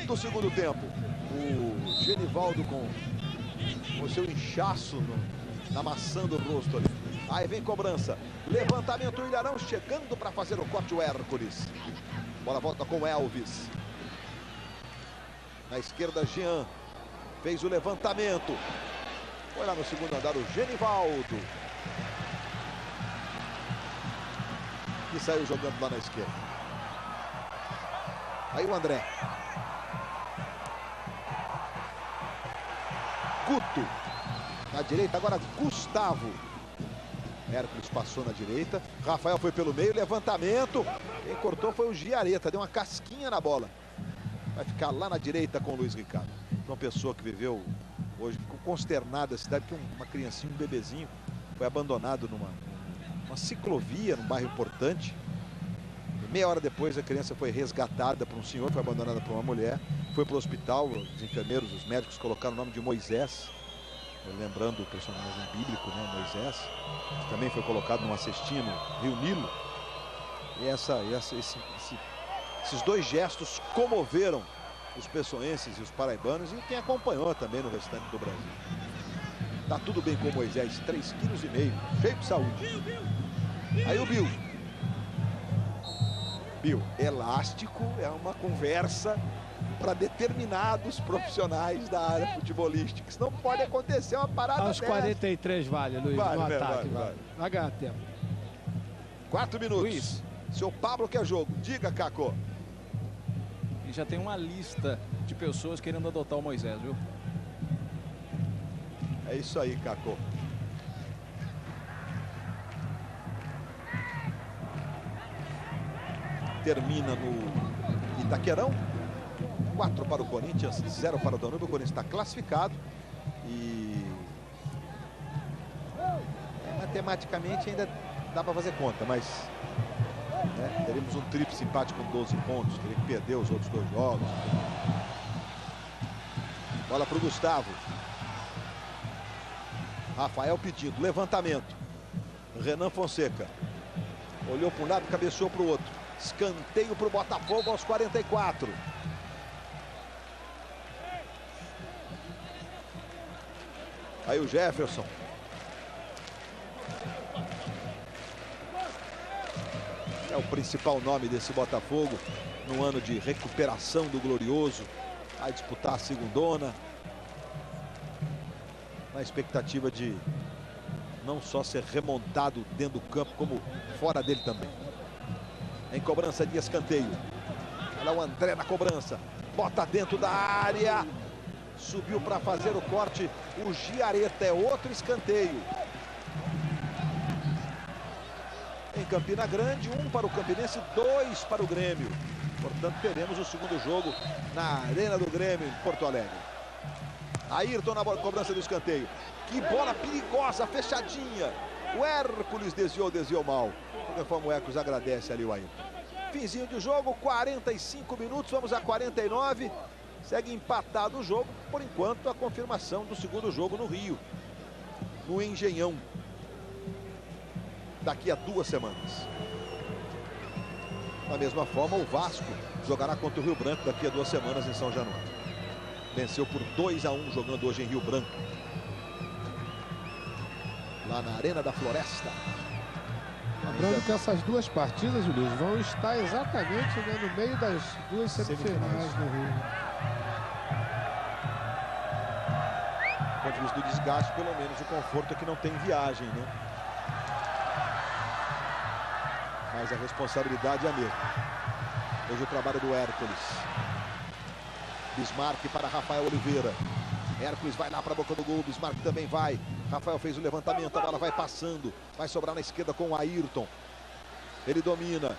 do segundo tempo. O Genivaldo com o seu inchaço na maçã do rosto ali. Aí vem cobrança. Levantamento, o Ilharão chegando para fazer o corte, o Hércules. Bola volta com o Elvis. Na esquerda, Jean. Fez o levantamento. Foi lá no segundo andar o Genivaldo. E saiu jogando lá na esquerda. Aí o André. Guto. Na direita agora Gustavo. Hércules passou na direita. Rafael foi pelo meio. Levantamento. Quem cortou foi o Giareta. Deu uma casquinha na bola. Vai ficar lá na direita com o Luiz Ricardo. Uma pessoa que viveu hoje consternada a cidade, porque uma criancinha, um bebezinho, foi abandonado numa ciclovia, num bairro importante. E meia hora depois a criança foi resgatada por um senhor, foi abandonada por uma mulher. Foi para o hospital, os enfermeiros, os médicos colocaram o nome de Moisés. Lembrando o personagem bíblico, né, Moisés, que também foi colocado numa cestinha no Rio Nilo. E esses dois gestos comoveram os pessoenses e os paraibanos e quem acompanhou também no restante do Brasil. Tá tudo bem com o Moisés, 3,5 kg, cheio de saúde. Aí o Bill. Bill, elástico é uma conversa para determinados profissionais da área futebolística. Isso não pode acontecer uma parada aos dessa. 43 vale, Luiz, vale, no né? ataque. Vale. Vai ganhar tempo. 4 minutos. Luiz. Seu Pablo quer jogo. Diga, Caco. E já tem uma lista de pessoas querendo adotar o Moisés, viu? É isso aí, Caco. Termina no Itaquerão. 4 para o Corinthians, 0 para o Danúbio. O Corinthians está classificado. E matematicamente ainda dá para fazer conta, mas né, teremos um tríplice empate com 12 pontos. Teria que perder os outros 2 jogos. Bola para o Gustavo. Rafael pedindo, levantamento. Renan Fonseca. Olhou para um lado, cabeceou para o outro. Escanteio para o Botafogo aos 44. Aí o Jefferson. É o principal nome desse Botafogo no ano de recuperação do Glorioso. Vai disputar a segundona. Na expectativa de não só ser remontado dentro do campo, como fora dele também. Em cobrança de escanteio. Olha o André na cobrança. Bota dentro da área. Subiu para fazer o corte o Giareta. É outro escanteio. Em Campina Grande, 1 para o Campinense, 2 para o Grêmio. Portanto, teremos o segundo jogo na Arena do Grêmio, em Porto Alegre. Ayrton na cobrança do escanteio. Que bola perigosa, fechadinha. O Hércules desviou mal. De qualquer forma, o Hércules agradece ali o Ayrton. Finzinho de jogo, 45 minutos, vamos a 49. Segue empatado o jogo, por enquanto a confirmação do segundo jogo no Rio, no Engenhão, daqui a 2 semanas. Da mesma forma, o Vasco jogará contra o Rio Branco daqui a 2 semanas em São Januário. Venceu por 2-1 jogando hoje em Rio Branco, lá na Arena da Floresta. Lembrando que essas 2 partidas, Luiz, vão estar exatamente no meio das 2 semifinais no Rio. Do ponto de vista do desgaste, pelo menos o conforto é que não tem viagem, né? Mas a responsabilidade é a mesma. Hoje o trabalho do Hércules. Bismarck para Rafael Oliveira. Hércules vai lá para a boca do gol. Bismarck também vai. Rafael fez o levantamento. A bola vai passando. Vai sobrar na esquerda com o Ayrton. Ele domina.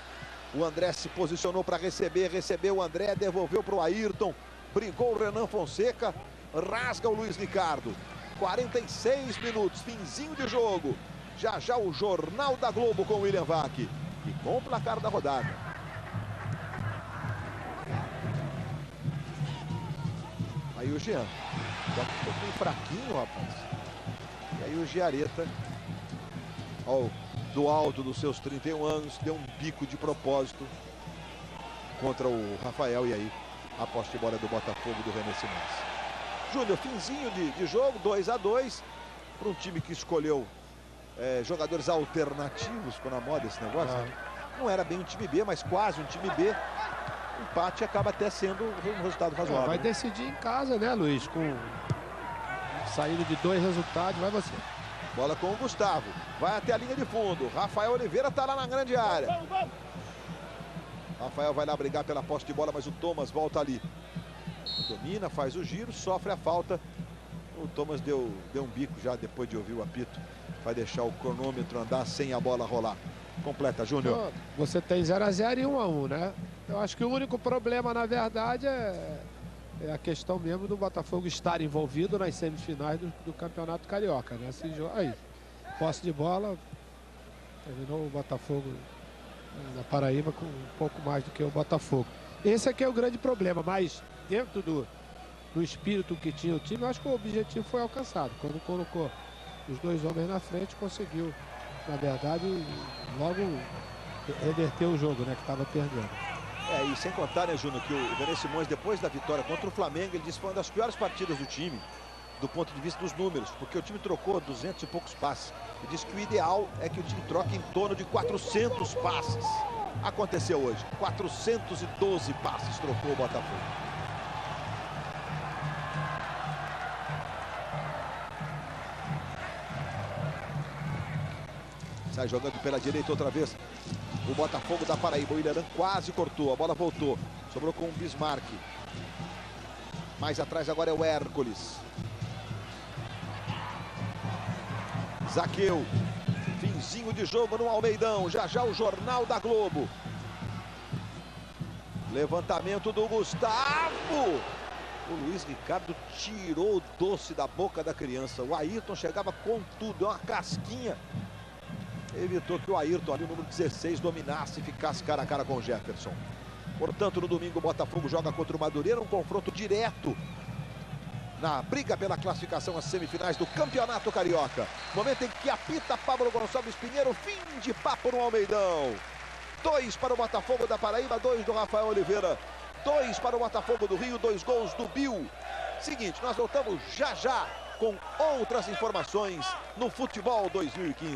O André se posicionou para receber. Recebeu o André. Devolveu para o Ayrton. Brigou o Renan Fonseca. Rasga o Luiz Ricardo. 46 minutos. Finzinho de jogo. Já já o Jornal da Globo com o William Vac. E com o placar da rodada. Aí o Jean. Só que um pouquinho fraquinho, rapaz. E aí o Giareta, ó, do alto dos seus 31 anos, deu um bico de propósito contra o Rafael. E aí a posse de bola do Botafogo do René Simões. Júnior, finzinho de jogo, 2-2 para um time que escolheu jogadores alternativos, ficou na moda esse negócio. Não era bem um time B, mas quase um time B. O empate acaba até sendo um resultado razoável. Vai decidir em casa, né, Luiz? Com Saindo de 2 resultados, vai você. Bola com o Gustavo. Vai até a linha de fundo. Rafael Oliveira está lá na grande área. Rafael vai lá brigar pela posse de bola, mas o Thomas volta ali. Domina, faz o giro, sofre a falta. O Thomas deu um bico já depois de ouvir o apito. Vai deixar o cronômetro andar sem a bola rolar. Completa, Júnior. Você tem 0 a 0 e 1 a 1, né? Eu acho que o único problema, na verdade, é a questão mesmo do Botafogo estar envolvido nas semifinais do Campeonato Carioca, né? Aí, posse de bola, terminou o Botafogo na Paraíba com um pouco mais do que o Botafogo. Esse aqui é o grande problema, mas dentro do espírito que tinha o time, eu acho que o objetivo foi alcançado. Quando colocou os 2 homens na frente, conseguiu, na verdade, logo reverter o jogo, né, que estava perdendo. E sem contar, né, Júnior, que o René Simões, depois da vitória contra o Flamengo, ele disse que foi uma das piores partidas do time, do ponto de vista dos números, porque o time trocou 200 e poucos passes. Ele disse que o ideal é que o time troque em torno de 400 passes. Aconteceu hoje. 412 passes trocou o Botafogo. Sai jogando pela direita outra vez o Botafogo da Paraíba. O Ilharão quase cortou, a bola voltou. Sobrou com o Bismarck. Mais atrás agora é o Hércules. Zaqueu. Finzinho de jogo no Almeidão. Já já o Jornal da Globo. Levantamento do Gustavo. O Luiz Ricardo tirou o doce da boca da criança. O Ayrton chegava com tudo, é uma casquinha. Evitou que o Ayrton, ali o número 16, dominasse e ficasse cara a cara com o Jefferson. Portanto, no domingo o Botafogo joga contra o Madureira, um confronto direto na briga pela classificação às semifinais do Campeonato Carioca. Momento em que apita Pablo Gonçalves Pinheiro, fim de papo no Almeidão. 2 para o Botafogo da Paraíba, 2 do Rafael Oliveira, 2 para o Botafogo do Rio, 2 gols do Bill. Seguinte, nós voltamos já já com outras informações no Futebol 2015.